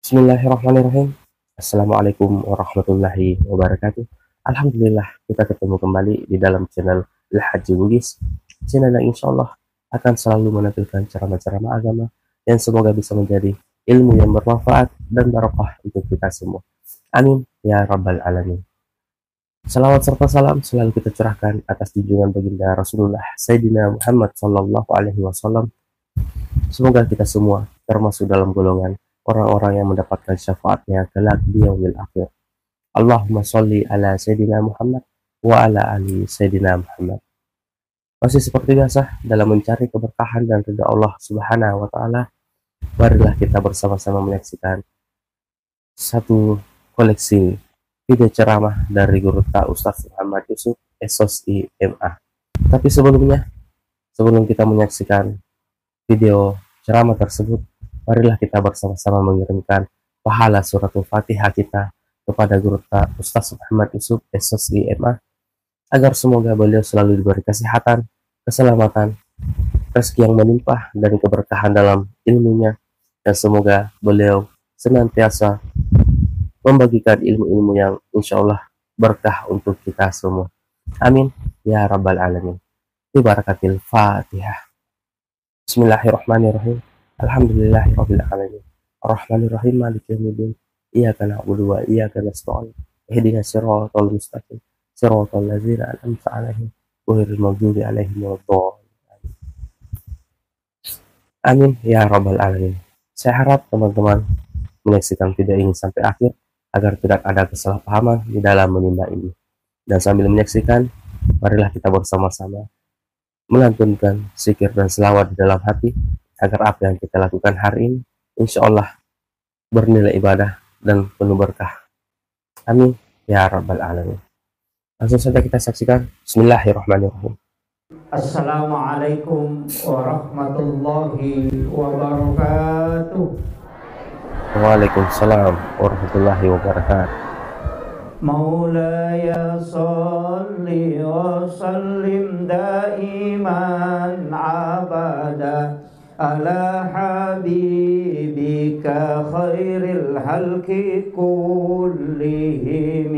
Bismillahirrahmanirrahim. Assalamualaikum warahmatullahi wabarakatuh. Alhamdulillah kita ketemu kembali di dalam channel Al-Haji Bugis. Channel yang insya Allah akan selalu menampilkan ceramah-ceramah agama yang semoga bisa menjadi ilmu yang bermanfaat dan barokah untuk kita semua. Amin ya rabbal alamin. Salawat serta salam selalu kita curahkan atas junjungan baginda Rasulullah Sayyidina Muhammad Sallallahu Alaihi Wasallam. Semoga kita semua termasuk dalam golongan orang-orang yang mendapatkan syafaatnya kelak di yaumil akhir. Allahumma sholli ala Sayyidina Muhammad wa ala ali Sayyidina Muhammad. Masih seperti biasa dalam mencari keberkahan dan ridha Allah Subhanahu wa taala, marilah kita bersama-sama menyaksikan satu koleksi video ceramah dari Guru Ta Ustaz Muhammad Yusuf SOSI MA. Tapi sebelum kita menyaksikan video ceramah tersebut, marilah kita bersama-sama mengirimkan pahala suratul Fatihah kita kepada Guru Ta Ustaz Muhammad Yusuf SOSI MA, agar semoga beliau selalu diberi kesehatan, keselamatan, rezeki yang melimpah dan keberkahan dalam ilmunya, dan semoga beliau senantiasa membagikan ilmu-ilmu yang insya Allah berkah untuk kita semua. Amin ya rabbal alamin. Ibarakatil Fatihah. Bismillahirrahmanirrahim. Alhamdulillahirabbil alamin. Arrahmanirrahim maliki yaumiddin. Iyyaka na'budu wa iyyaka nasta'in. Ihdinas siratal mustaqim. Siratal ladzina an'amta 'alaihim ghairil maghdubi 'alaihim waladdallin. Amin ya rabbal alamin. Saya harap teman-teman menyaksikan video ini sampai akhir agar tidak ada kesalahpahaman di dalam menimba ini. Dan sambil menyaksikan, marilah kita bersama-sama melantunkan zikir dan selawat di dalam hati agar apa yang kita lakukan hari ini insya Allah bernilai ibadah dan penuh berkah. Amin ya rabbal alamin. Langsung saja kita saksikan. Bismillahirrahmanirrahim. Assalamualaikum warahmatullahi wabarakatuh. Waalaikumsalam warahmatullahi wabarakatuh. Maulaya salli wa sallim daiman abada ala habibika khairil halki kullihim.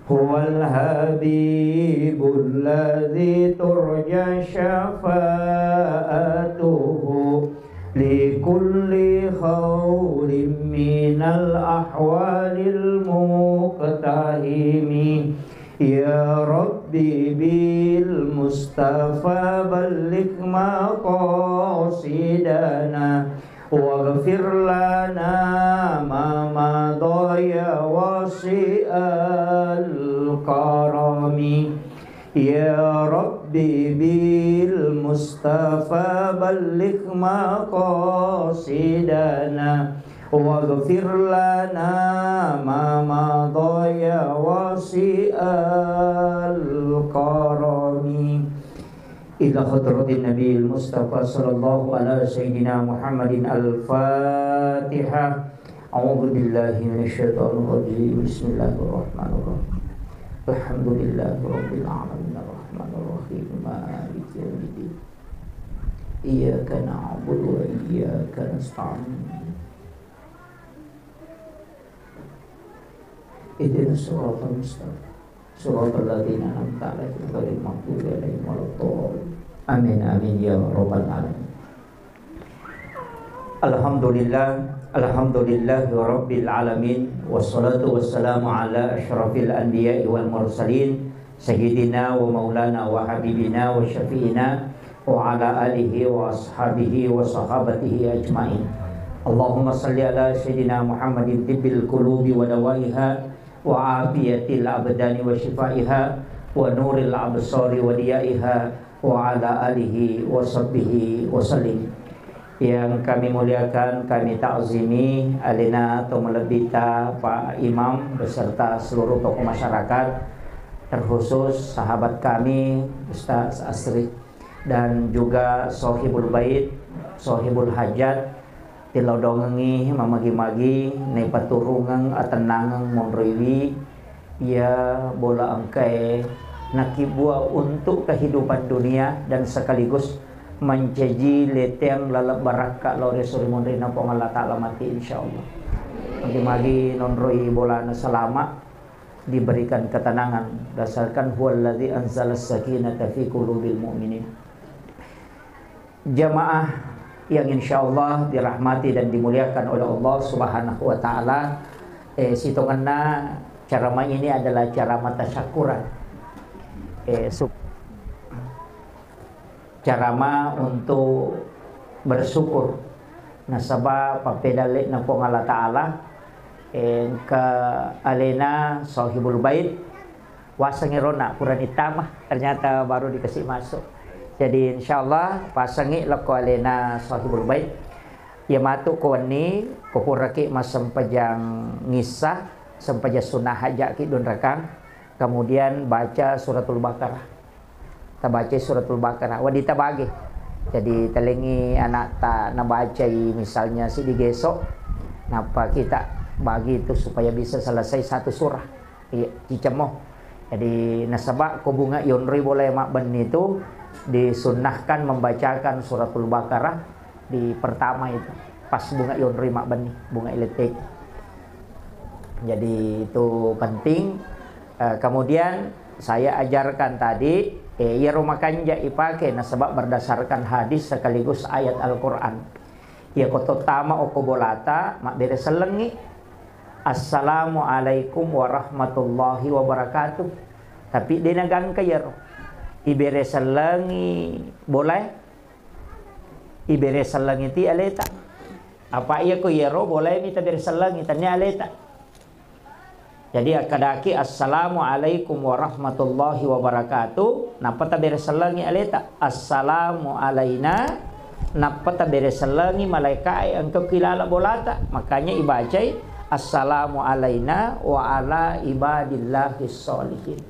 Huwal habibul ladzi turja syafa'atuhu likulli khawrin minal ahwalil muqtahimi. Ya Rabbi bil Mustafa balligh maqasidana waghfir lana ma madaya wasi'al karami. Ya Rabbi bil Mustafa balligh maqasidana waghfir lana ma madaya wasi'al karami. Ila hadratin Nabi Mustafa sallallahu ala sayyidina Muhammadin al-Fatihah. A'udzu billahi minasyaitonir rajim. Bismillahirrahmanirrahim. Alhamdulillahi rabbil alamin arrahmanir rahim maliki yaumiddin. Iyyaka na'budu wa iyyaka nasta'in. Ihdinas siratal mustaqim. Siratal ladzina an'amta 'alaihim ghairil maghdubi 'alaihim waladdallin. Amin amin ya rabbal alamin. Alhamdulillahi rabbil alamin. Wassalatu wassalamu ala asyrafil anbiya'i wal mursalin sayyidina wa maulana wa habibina wa syafi'ina wa ala alihi wa ashabihi wa sahabatihi ajma'in. Allahumma salli ala sayyidina Muhammadin tibbil qulubi wa dawaiha wa afiyatil abdani wa shifaiha wa nuril absari wa diyaiha wa ala alihi wa sahbihi wa sallim. Yang kami muliakan, kami ta'zimi alina tumulabita Pak Imam beserta seluruh tokoh masyarakat, terkhusus sahabat kami Ustaz Asri dan juga Sohibul Bait, Sohibul Hajat, tilodongengi mamagi-magi nepaturungang atenangang monriwi ya bola angkai nakibua untuk kehidupan dunia dan sekaligus menjaji leteng lalap baraka lore suri mondrina pong Allah Ta'ala mati insyaallah. magi nonroi bola na selama diberikan ketenangan dasarkan huwallazi anzalas sakinata fi qulubil mu'minin. Jamaah yang insyaallah dirahmati dan dimuliakan oleh Allah Subhanahu wa taala, sitonganna cara main ini adalah cara matasyakuran. Cara ma untuk bersyukur nasaba papedale na po Allah taala ke alena sahibul bait wasangirona kurang itama ternyata baru dikasih masuk. Jadi insyaallah pasangi lako alena sahibul bait ya matu ko ni ko puraki masampajang ngisah sampaja sunnah haja ki don rakang, kemudian baca suratul baqarah. Ta baca suratul baqarah wadita bagi. Jadi telingi anak ta nabaca misalnya si digesok napa kita bagi itu supaya bisa selesai satu surah cicemoh. Jadi nasabak ko bunga yonri boleh mak ben itu disunnahkan membacakan suratul baqarah di pertama itu pas bunga yonri mak ben bunga iletik. Jadi itu penting. Kemudian saya ajarkan tadi ya rumah kanja ipake nasabak berdasarkan hadis sekaligus ayat Al-Qur'an. Ya koto tama oko bolata mak bere selengi Assalamualaikum warahmatullahi wabarakatuh. Tapi dia nagang kayar ibere selengi boleh ibere selengi ti aleta. Apa iya ko yero boleh mita bere selengi tanya aleta. Jadi kadaki assalamualaikum warahmatullahi wabarakatuh. Napa ta bere selengi aleta assalamu alaina. Napa ta bere selengi malaikat engkau kilala bolata. Makanya ibacai assalamu alaina wa ala ibadillahis sholihin.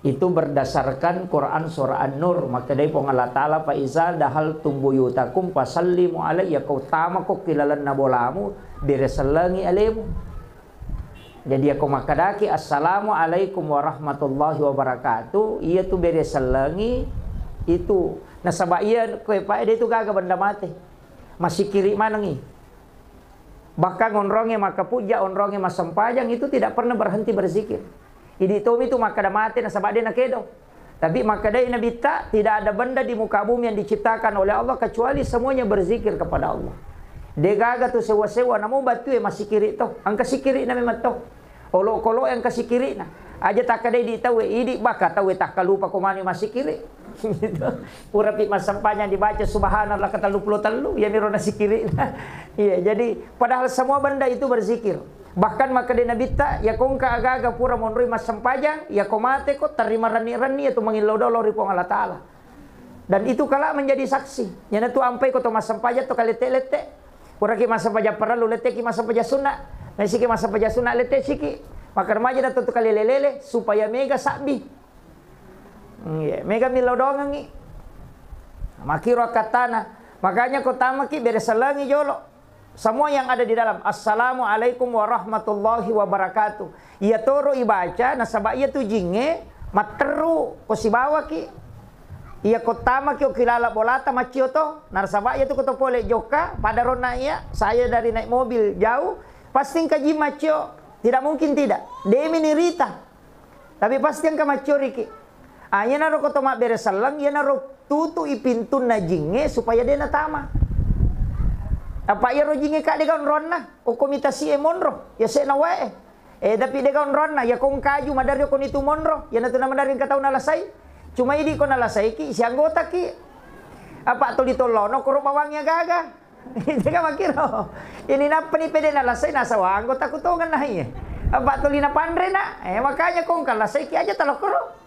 Itu berdasarkan Quran surah An-Nur. Maka dari Allah Ta'ala fa iza dahal tumbuyutakum fasallimu alayya kau tama ko kilalan na bolamu bere selengi alemu. Jadi aku makadaki assalamu alaikum warahmatullahi wabarakatuh. Iya tu bere selengi itu. Nasaba iya kowe pa dia tu gaga benda mati. Masih kiri manangi. Bahkan onronge maka puja onronge masempajang itu tidak pernah berhenti berzikir. Idi tomi itu maka dah mati nasaba dia nakedo. Tapi maka dia nabita tidak ada benda di muka bumi yang diciptakan oleh Allah kecuali semuanya berzikir kepada Allah. Dia gaga tu sewa-sewa namun batu masih kiri tu. Angka si kiri na memang tu. Olo-kolo yang kasih kiri na. Aja tak kadai di tahu idi baka tahu tak lupa komani masih kiri. Gitu. Pura pi masampanya dibaca subhanallah kata 23 ya miro nasi kiri. Iya, jadi padahal semua benda itu berzikir. Bahkan maka di Nabi ta ya kongka aga-aga pura monrui masampajang ya komate ko terima rani-rani atau mangilodolo ripong Allah Taala. Dan itu kala menjadi saksi. Yana tu ampai ko to masampajang to kalete-lete. Pura ki masampajang perlu lete ki masampajang sunnah. Nasi ki masampajang sunnah lete siki. Maka remaja datang tu kali lelele supaya mega sabi. Mega milodongan ni. Makiro katana. Makanya kau tamaki beresalangi jolo. Semua yang ada di dalam. Assalamualaikum warahmatullahi wabarakatuh. Ia toro ibaca nasaba ia tu jinge materu ko si bawa ki. Ia kau tamaki o kilala bolata macio to. Nasaba ia tu ko to pole joka pada rona ia. Saya dari naik mobil jauh pasti kaji macio. Tidak mungkin tidak. Demi nirita. Tapi pasti yang kamacio riki. Anya naro koto mak beresalang, ya naro tutu ipintun na jinge supaya dia natama. Apa ya ro jinge kak degaun ronna, o komitasi monro, ya se na wae. Tapi degaun ronna, ya kong kaju madario kon itu monro, ya natu na madarin katau nalasai. Cuma idi kon nalasai ki si anggota ki. Apa to ditolono kuro bawangnya gaga. Itu kan makiro. Ini napa ni pede nalasai nasa anggota kutongan na iya. Apa to lina pandre na. Makanya kong kalasai ki aja talokro.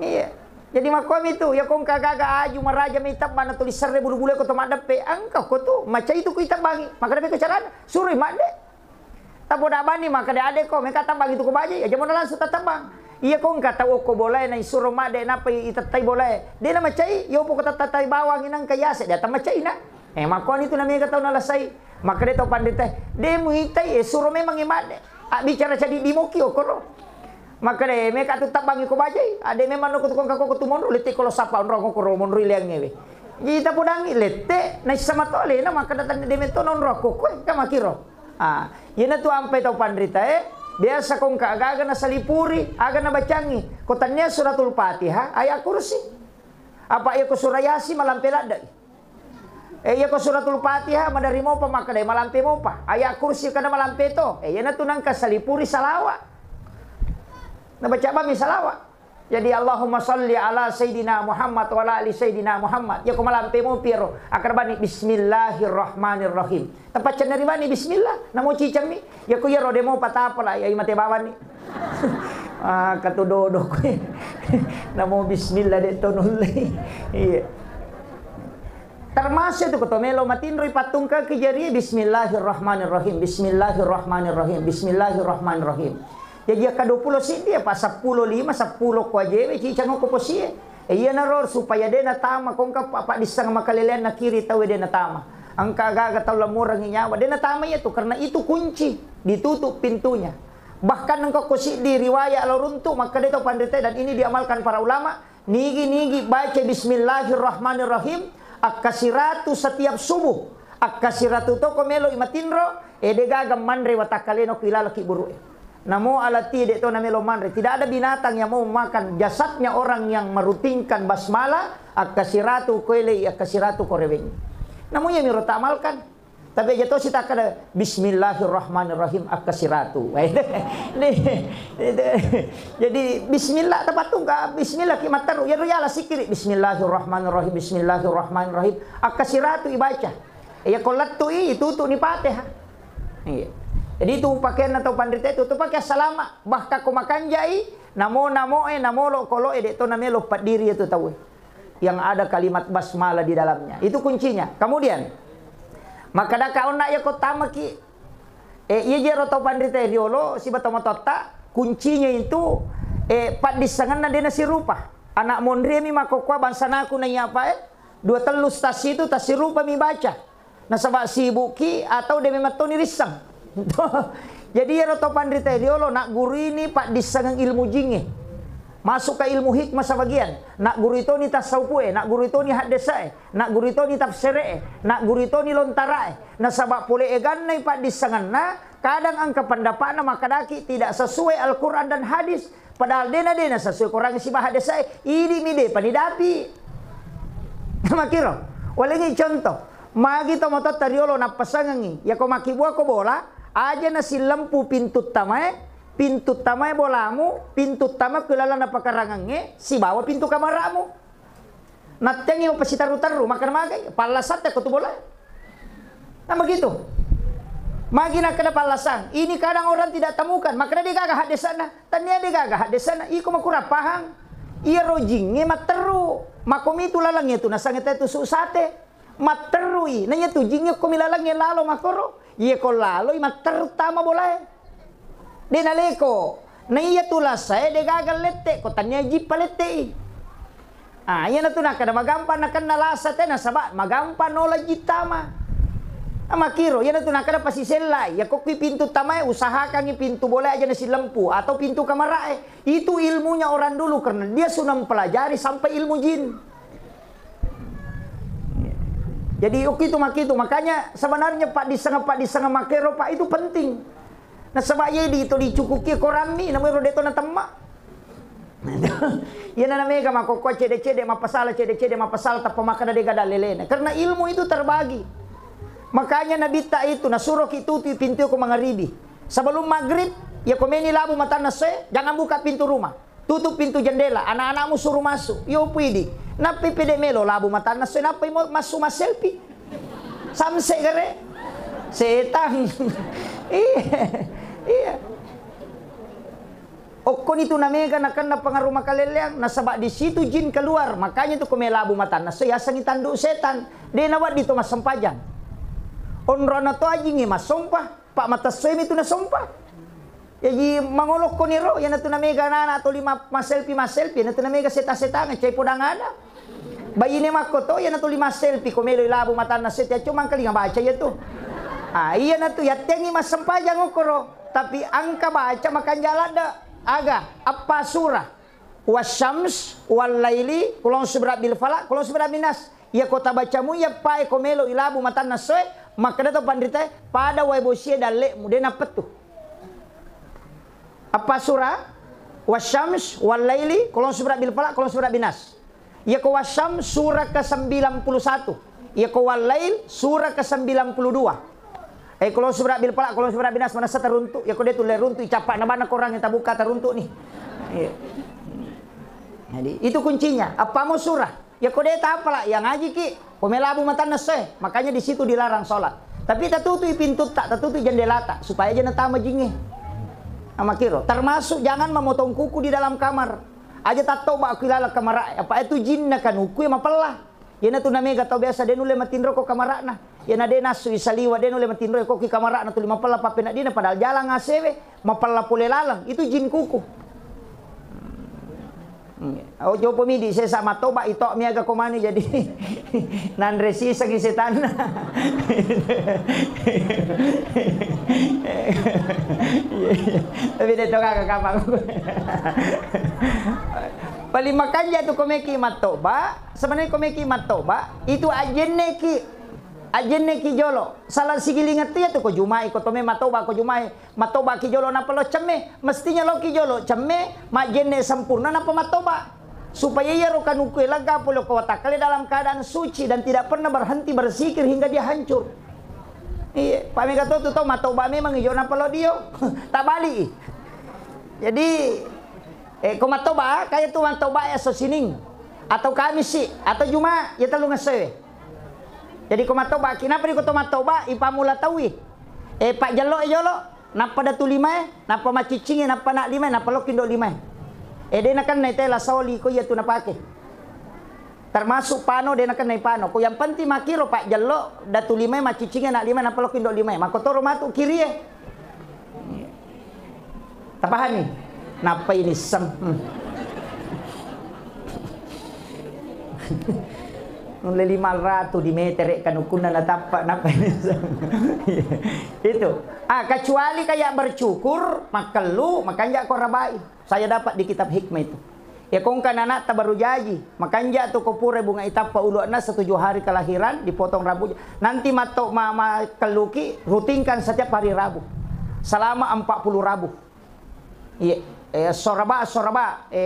Iya. Jadi makom itu ya kong kagaga aju maraja mitap mana tulis serre bulu-bulu ko to madape angka ko to maca itu ko itap bangi maka dape ko carana suri made tapo da bani maka da ade ko meka tambang itu ko baje ya jamon langsung tatambang iya kong kata ko boleh na isuro made na pa itatai boleh dia na macai yo po ko tatai bawang inang kayase dia tamacai na makon itu na mega taw nalasai maka dia to pandite de muitai suro memang imade bicara jadi dimokio ko maka deh mereka tu tak bangi ko bajai ade memang no kutukong kako kutumon lete kalau sapa onro ko romon ri liang ngewe Kita pudangi lete na sama tole na makadatan de meto non roko ko ka makiro. Yana tu ampai tau pandrita biasa kong kaaga na salipuri, aga na bacangi. Kotannya suratul Fatihah, ayat kursi. Apa iya ko surayasi malampelada. Iya ko suratul Fatihah madari mo pa makadai malampe mo pa. Ayat kursi kada malampe to. Yana tu nang kasalipuri salawa. Na baca ba mi salawa. Jadi Allahumma salli ala Sayyidina Muhammad wa ala ali Sayyidina Muhammad. Ya ko malampe mo pero akarbani bismillahirrahmanirrahim. Tempat cenari bani bismillah. Namo cicami. Ya ko ya rode mo patapala ya imate bawan ni. Katudodo ko. Namo bismillah de tonulay. Iya. Termasuk itu ketomelo matinroy patungka kejari bismillahirrahmanirrahim. Bismillahirrahmanirrahim. Bismillahirrahmanirrahim. Ya dia ka-20 sih dia pa 15 10 ko aje cicang ko po siya. Iya na ror supaya dia na tama kung ka pa disang makalilian na kiri tawe dia na tama. Ang kagaga taw lamurang inyawa dia na tama itu karena itu kunci ditutup pintunya. Bahkan nang kokosi di riwayat aluruntu maka dia tahu pandita dan ini diamalkan para ulama. Nigi baca bismillahirrahmanirrahim akasiratu setiap subuh. Akasiratu to komelo imatinro degaga manre watakaleno kilalaki buru. Namo alati de to namelo manre. Tidak ada binatang yang mau makan jasadnya orang yang merutinkan basmala akasiratu koile akasiratu koreweng. Namunya miro tamalkan. Tapi jatuh si tak ada bismillahirrahmanirrahim akasiratu. Jadi bismillah tapatung ka bismillah ki mataru ya royala sikiri bismillahirrahmanirrahim bismillahirrahmanirrahim akasiratu ibaca. Ya kolatu itu tu ni Fatihah. Iya. Jadi itu pakaian atau pandrita itu pakai salama. Bahkan ko makan jai namo lo kolo de to namelo padiri itu tahu. Yang ada kalimat basmalah di dalamnya. Itu kuncinya. Kemudian maka daka onna ya ko tamaki iya jero to pandrita riolo si batomotota kuncinya itu pat disangan na dena si rupa. Anak mondre mi makokwa bansanaku na apa dua telus tas itu tas si rupa mi baca. Na sabak sibuki atau demi matoni risang. Jadi ya roto pandrita diolo nak guru ini pak disangang ilmu jinge masuk ke ilmu hikmah sebagian nak guru itu ni tasawuf nak guru itu ni hadisai nak guru itu ni tafsir nak guru itu ni lontara na sabab pule egan nai pak disangan na kadang angka pendapatna maka daki tidak sesuai Al-Quran dan hadis padahal dena sesuai Quran si hadisai ini mide panidapi makiro walengi contoh magi tomotot tariolo na pasangangi ya ko makibua ko bola aja nasi lampu pintu tamae bolamu pintu tama kelala na pakarangange si bawa pintu kamaramu natengi mo pasitaru-taru makan magai palasate ko tu bola nah begitu magi nak kena palasan ini kadang orang tidak temukan maka dia gagah hadesana tania dia gagah hadesana iko makura pahang iya rojinge materu makomi tu lalangnya tu nasangeta tu susate materui nanya tu jingnya ko milalangnya lalo makoro iya ko lalo ima terutama boleh denaleko na iya tulas saya de gagal lette ko tanya jipa lette iya na tu nak kada magampan nakan nalasa te na sabak magampan nola jitama makiro iya na tu nak kada pasi selai ya ko pintu tamae usahakan pintu boleh aja nasi lampu atau pintu kamarae itu ilmunya orang dulu karena dia sudah mempelajari sampai ilmu jin. Jadi itu makanya sebenarnya pak disanga makero pak itu penting. Nah sebab ye di itu dicukuki korami namanya rodeto na temma. Ya na mega makoko cede mapasal tak pemakana de gada lelena. Karena ilmu itu terbagi. Makanya Nabi ta itu nasuruh itu pintu ko mangaribi. Sebelum maghrib ya komeni labu mata nase jangan buka pintu rumah. Tutup pintu jendela, anak-anakmu suruh masuk. Yo pidi. Napi pede melo labu mata naso napi mo masuk mas selfie. Samse gare. Setan. Iya. Okon itu namanya kan na pengaruh makaleleang nasabak di situ jin keluar. Makanya itu komelabu mata naso ya sangi tanduk setan. Dia nawat di Thomas Sempajang. Onrona to ajingi mas sompah. Pak mata swem itu na sompah. Jadi mangolok ko niro yan nato na mega na ato lima mas selfie nato na mega seta-seta nga chay podang ada bayi ni makoto yan nato lima selfie komelo ilabo mata na set ya cuma kali nga baca ya to iya nato ya tengi mas sempajang okoro tapi angka baca makan jalada aga apa surah wasyams wal laili kulon subra bil falak kulon subra minas ya kota bacamu ya pae komelo ilabu matan nasoe maka dato pandita pada waibosie dalle mudena petu apa surah wasyams wal laili kolon surah bil falaq kolon surah binas ya ko wasyam surah ke-91 ya ko wal lail surah ke-92 kalau surah bil falaq kolon surah binas mana teruntuk ya ko dia tulen runtuk capak na bana korang yang tabuka teruntuk nih jadi itu kuncinya apa mau surah ya kode tak apalah yang ngaji ki pemelabu mata nase makanya di situ dilarang sholat tapi tertutup pintu tak tertutup jendela tak supaya jangan tama jinge sama kiro termasuk jangan memotong kuku di dalam kamar aja tak tahu bak kilala kamar apa itu jinna kan kuku yang mapelah ya na tu namanya gatau biasa dia nule matindro ko kamar na ya na dena su isaliwa dia nule matindro ko ki kamar na tu lima pelah papena dina padahal jalan ngasewe mapelah pule lalang itu jin kuku. Oh coba midi saya sama toba itu mi agak komani jadi nan resi sagi setan tapi dia toka ke kamar paling makanya tuh komeki matoba sebenarnya komeki matoba itu ajenne ki jolo salah sigilingat ya tuh ko jumai ko tome matoba ki jolo napa lo cemme mestinya lo ki jolo cemme majenne sempurna napa matoba supaya ia rokan ukue lega polo ko watakale dalam keadaan suci dan tidak pernah berhenti berzikir hingga dia hancur iya pami kata tuh matoba memang ijo napa lo dio tak bali jadi ko matoba kayak tuh matoba ya sosining atau kamis sih atau juma ya telu ngasewe jadi komatoba kenapa di komatoba ipamula tawi pak jalo napa datu lima napa macicing napa nak lima napa lokindo lima dia nak nai tela soli ko ya tu napake termasuk pano dia nak nai pano ko yang penting makiro pak jalo datu lima macicing nak lima napa lokindo lima makotoro matu kiri tapahani napa ini sem nule 500 di meter kan ukuna na tapak napa itu kecuali kayak bercukur makelu makanya kau rabai saya dapat di kitab hikmah itu ya kong kan anak tak baru jaji makanya tuh kopure bunga itapa uluana 7 hari kelahiran dipotong rambutnya nanti matok mama keluki rutinkan setiap hari Rabu selama 40 Rabu iya soraba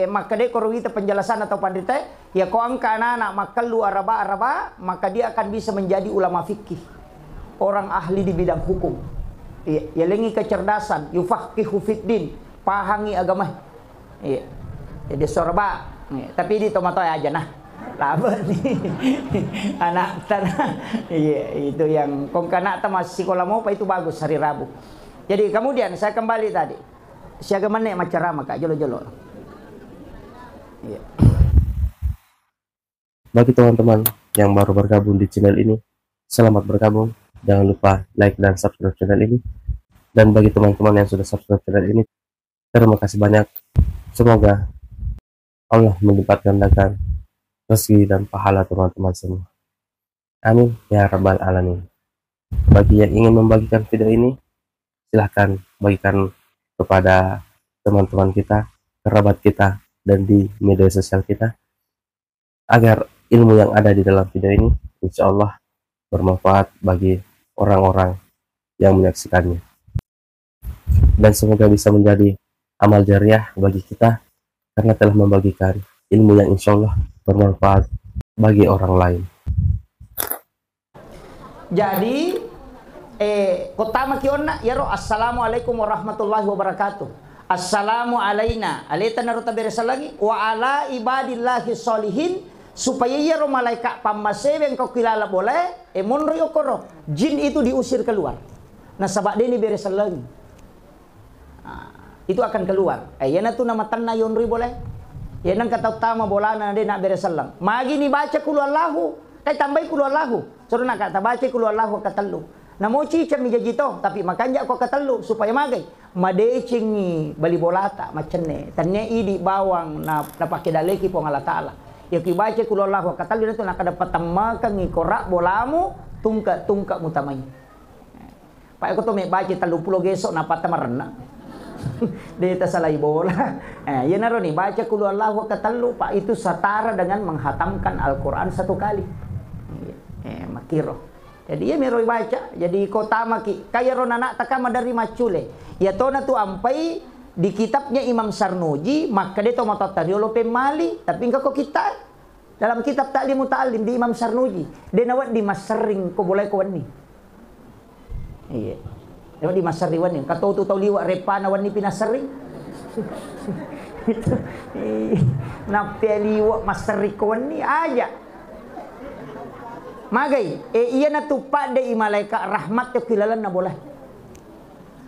maka dia kalau kita penjelasan atau pandita ya kau angka anak makelu araba maka dia akan bisa menjadi ulama fikih orang ahli di bidang hukum ya lengi kecerdasan yufaqihu fiddin pahangi agama iya jadi soraba tapi di tomato aja nah lama nih anak tanah iya itu yang kong kanak masih sekolah mau apa itu bagus hari Rabu jadi kemudian saya kembali tadi siaga mana macam ramah kak jolo-jolo. Iya. Bagi teman-teman yang baru bergabung di channel ini, selamat bergabung. Jangan lupa like dan subscribe channel ini. Dan bagi teman-teman yang sudah subscribe channel ini, terima kasih banyak. Semoga Allah melipat gandakan rezeki dan pahala teman-teman semua. Amin ya rabbal alamin. Bagi yang ingin membagikan video ini, silahkan bagikan kepada teman-teman kita, kerabat kita, dan di media sosial kita agar ilmu yang ada di dalam video ini insya Allah bermanfaat bagi orang-orang yang menyaksikannya dan semoga bisa menjadi amal jariah bagi kita karena telah membagikan ilmu yang insya Allah bermanfaat bagi orang lain. Jadi kota makiona yaro assalamualaikum warahmatullahi wabarakatuh. Assalamu alaina alaita naruta beresalagi wa ala ibadillahi solihin supaya yaro malaikat pamasewe engkau kilala boleh monro yokoro jin itu diusir keluar. Nah sabak deni beresalagi itu akan keluar. Yana tu nama tanna yonri boleh. Yana kata utama bolana dia nak beresalang. Magi ni baca kulu Allahu kai tambai kulu Allahu. Suruh nak kata baca kulu Allahu katalu. Namo cica mi jajito tapi makanya aku katalu supaya magai madecingi bali bolata macenne tanne idi bawang na pakai daleki pong Allah taala ya ki baca kulu Allah katalu itu nak dapat tamakan ngi korak bolamu tungka mutamai pak aku to me baca 30 gesok na patamarna deta salai bola ya naro ni baca kulu Allah katalu pak itu setara dengan menghatamkan Al-Qur'an 1 kali makiro. Jadi ya meroi baca. Jadi kota maki kaya ron anak takama dari macule. Ya tona tu ampai di kitabnya Imam Sarnuji, maka dia tomo tariolo pemali, tapi engkau kita dalam kitab Ta'lim Muta'allim di Imam Sarnuji, dia nawat di masering ko boleh ko wani. Iya. Nawat di masering wani. Katau tu tau liwat repa na wani pinasering. Itu. Napi liwat masering ko wani aja. Magai, iya na tupa de malaikat rahmat yo kilalan na boleh.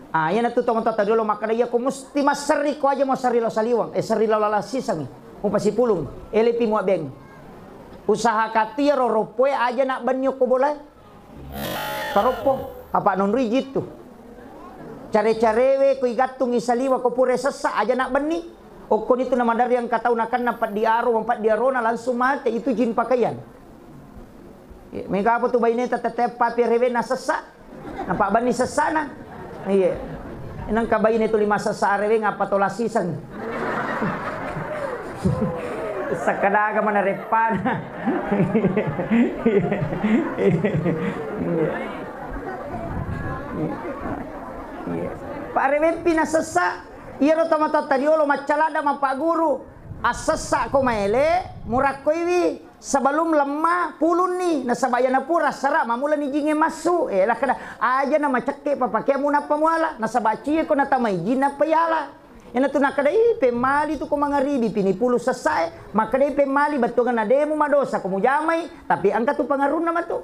Yan na tutong tatadolo makadaya ko musti masari ko aja mo sarilo saliwang sarilo lalasisang mo pasipulong elepi mo beng usaha katiro ropoe aja nak banyo ko boleh karopo apa non rigid tu care-carewe ko igatung isaliwa ko pure sesa aja nak bani o kon itu nama dari yang katau nakan napat diaro mampat diarona langsung mate itu jin pakaian mega apa tu baineta tetep papi rewe na sesa nampak bani sesana. Iya. Inang kabayin itu 5 sa arewe ngapa tolasisan. Sakadaga mana repan. Pak arewe pinasesa. Iya ro tamata tadiolo macalada mapa guru. Asesa ko maele murakoiwi. Sebelum lemah pulun nih nasabayana pura sara mamula ni jinge masu lah kada aja na macake papake muna pamuala nasabaci ko natamay jina payala ena tu nakada pemali tu ko mangaribi pinipulu sasai makada pemali batungan na demo madosa ko mujamay tapi angka tu pangarun naman tu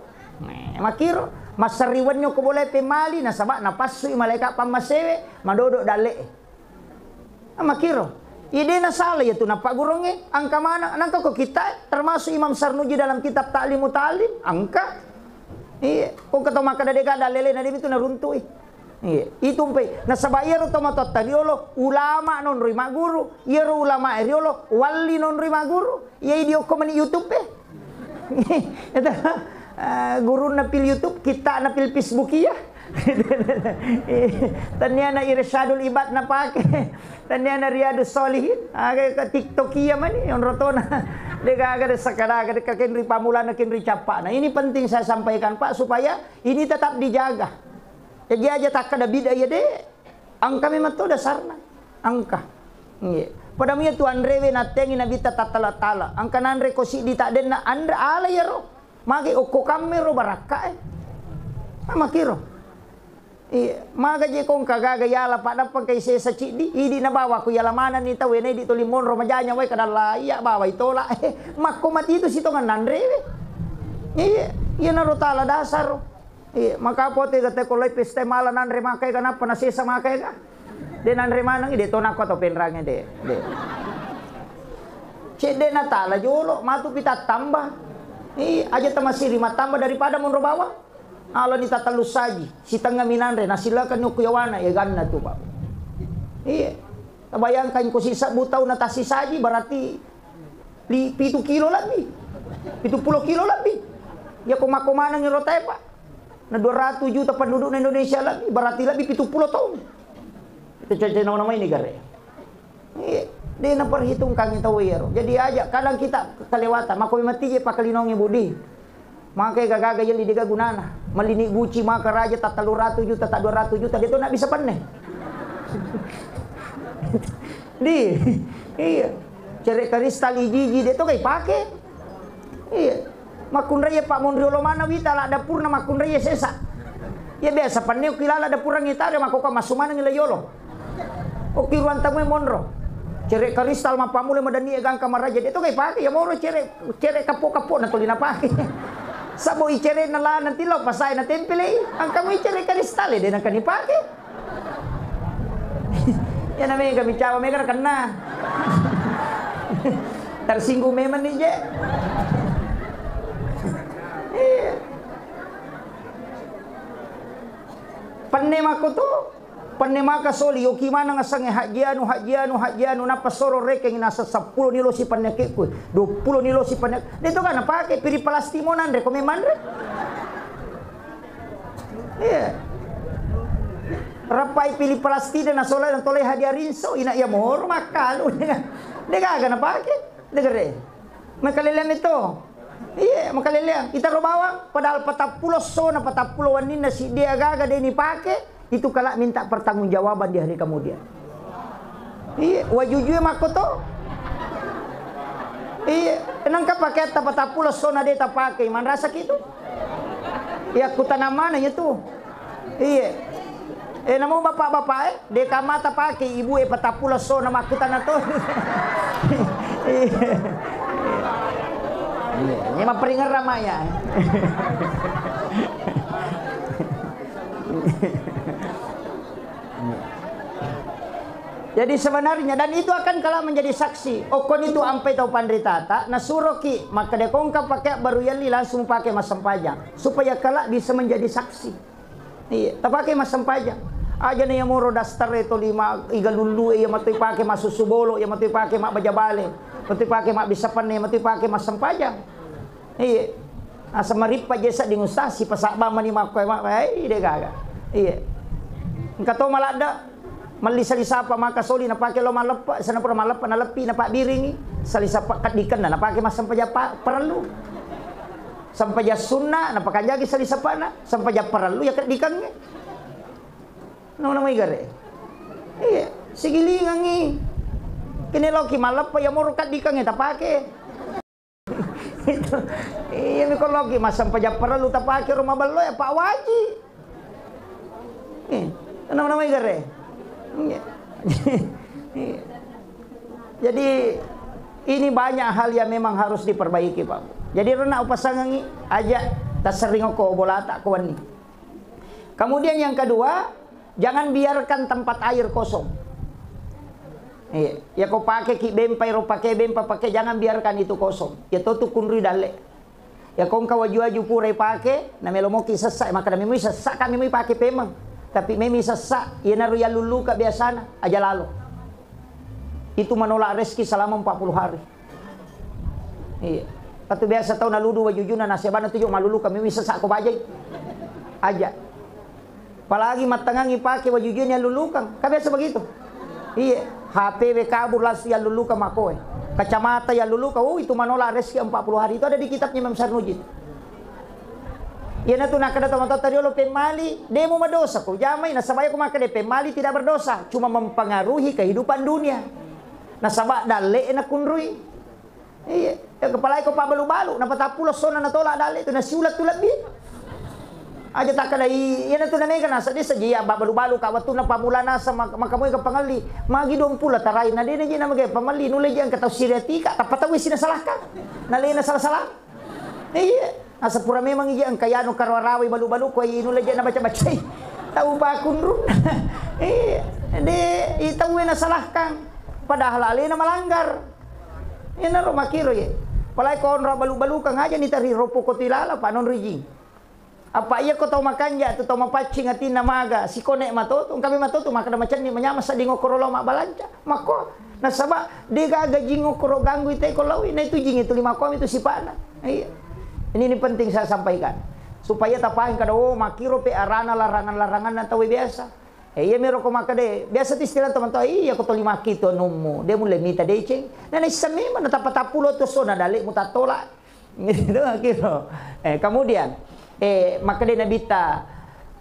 makiro masariwan nyo ko boleh pemali nasaba napasu malaikat pamasewe madodo dale makiro ide na salah ya tu napa gurunge angka mana nangka ko kita termasuk Imam Sarnuji dalam kitab Ta'lim Muta'allim angka iya kung kataw makadadega dalele na dito na runtuy iya itu pe nasabaya ro tomato tadiolo ulama non rima guru yero ulama eriolo wali non rima guru iya idio ko man YouTube eta guru na pil YouTube kita na pil Facebook iya tanya na irsyadul ibad na pake tanya na riyadus solihin aga ka TikTok iya man yon rotona dega aga sakada aga ka kinri pamulana kinri capa. Nah ini penting saya sampaikan Pak supaya ini tetap dijaga. Jadi aja tak kada bida ya deh. Angka memang tu dasarna. Angka. Nggih. Padamu ya tuan rewe na tengi na bita tatala-tala. Angka nanre ko si di tak den na andra ala ya ro. Magi okko kamero baraka makiro. Maga je kong kagaga yala pada pagkay sa chidi idi na bawa ko yalamanan ni tawe na di to limon romajanya way kadala iya bawa itola makumat itu si tongan nandre iya na rotala dasar maka pote gate ko loy peste mala nandre makay kana panasisa makay ka de nandre manang ide to na ko to penrange de cede na tala jolo matu pita tambah aja tamasiri matambah daripada mon bawa ala ni tatalus saji si tengah minanre nasilakan yung kuyawana ya ganna tu Pak iya bayangkan ko sisa butaw na tasi saji berarti 7 kilo lebih 70 kilo lebih ya kumakumanang yung rotay Pak na 200 juta penduduk na Indonesia lebih berarti lebih 70 tahun itu cacanaw namay ni gare iya di na perhitung kang itawero jadi aja kadang kita kelewatan makumimati je pakalinong budi makanya gagaga yang didiga gunana malini guci maka raja tak 300 juta tak 200 juta dia tu nak bisa paneh di iya cari kristal iji dia tu kayak pakai iya makun raya Pak Mondriolo mana wita lah dapur na makun raya sesa ya biasa paneh kilala dapur ngita ada makoka masumana ngilayolo okiruan tamu monro cere kristal mapamule madani egang kamar raja dia tu kayak pakai ya moro cere kapok na tuli na pakai sabo icere na la nanti lo pasay na tempele ang kami icere kristal din ang kanipake yan na may kami cawa may kena tersinggung memang nih je panemako to panemaka soli yoki mana nga sange hajianu napasoro reke nga nasa 10 nilo si paneke ko 20 nilo si panek dito ka napake piri palastimonan re kumeman re iya rapai pili palastida na sola ng tolay hadiarinso ina iya mohor makalo dega napake dega re may kalilan ito Iya, makaliliang. Kita ro bawang, padahal 40 sona 40 wanina si dia gaga dia ini pakai, itu kalak minta pertanggungjawaban di hari kemudian. Iya, wajujue makoto. Iya, nangka pakai 40 sona dia tak pakai, man rasa gitu. Ya kutana mana itu? Iya. Namo bapak-bapak dia kamata pakai ibu 40 sona makutana to. Iya. Ini mah peringat ramaya. Jadi sebenarnya, dan itu akan kalah menjadi saksi. Okon itu ampai tau pandritata, nasuroki, maka dia kongka pakai baru yali langsung pakai masam pajang, supaya kalah bisa menjadi saksi. Iya, tak pakai masam pajang. Aja nih yang moro dastar itu 5 iga lulu, iya mati pakai masuk subolo, iya mati pakai mak baja bale, mati pakai mak bisa pane, mati pakai masam pajang. Iya, asa marip pa jesa di ngustasi pasaba mani mak mak, iya gaga. Iya, engkau malah ada. Malisa-lisa pa maka soli na pakai lo malapa sana pura malapa na lepi na pak biringi salisa pa kadikan na pakai mas sampaja perlu sampaja sunna na pakanjagi salisa pa na sampaja perlu ya kadikan nge no na may gare iya sigilingan ngi kini loki malapa ya moro kadikan nge tapake itu iya mi ko loki mas sampaja perlu tapake rumah ballo ya pak waji no na may gare. Jadi ini banyak hal yang memang harus diperbaiki Pak. Jadi rena upasangangi aja tak sering ko bolata kawan ni. Kemudian yang kedua, jangan biarkan tempat air kosong. Ya kau pakai ki bempai ro pakai bempa pakai jangan biarkan itu kosong. Ya tu kunri dale. Ya kau waju-waju pure pakai na melomoki sesak maka na memui sesak kami memui pakai pemang. Tapi memi sesak, ia naru ya lulu ka biasana aja lalu. Itu menolak rezeki selama 40 hari. Iya. Patu biasa tahu naludu wajujuna nasibana tujuh malulu ka memi sesak ko bajai. Aja. Apalagi matangangi pakai wajujuna lulu kang. Ka biasa begitu. Iya. HP kabur lasu ya lulu ka makoe. Kacamata ya lulu ka itu menolak rezeki 40 hari. Itu ada di kitabnya Imam Sarnujin. Ya na tu nak kada tomato tariolo pemali demo madosa ko jamai nasabaya ko maka de pemali tidak berdosa cuma mempengaruhi kehidupan dunia nasaba dale na kunrui iya kepala ko pa balu-balu na patapulo sona na tola dale tu na siulat tulad bi aja tak kada iya na tu na nega nasa di sajiya balu-balu ka watu na pamulana sa makamoy ka pangali magi dong pula taray na di na na magay pamali nulay diyan kataw siriatika tapatawi sinasalahkan nalay na salah-salah iya. Asa pura memang iya ang kayano karwarawi balu-balu ko inula diyan na baca-baca. Tahu ba kunrun? Itaw na salahkan. Padahal ali na malanggar. Ina ro makiro ye. Palay ko onra balu-balu kang aja ni tari ropo ko tilala panon rijing. Apa iya ko taw makanja to taw mapaching atin na maga si kone matoto kami matoto makada macam ni manyama sa dingo korolo mabalanja. Mako nasaba de gaga jingo koro ganggu ite ko lawi na itu jing itu 5 kom itu si pana. Iya. Ini penting saya sampaikan supaya tapahin kada makiro pe arana larangan-larangan na tawi biasa. Iya mero ko makade biasa istilah teman to iya ko to 5 kito numu. Dia mulai minta deceng. Na isame man tapatapulo to so na dali mutatola. Gitu kiro. Kemudian makade nabita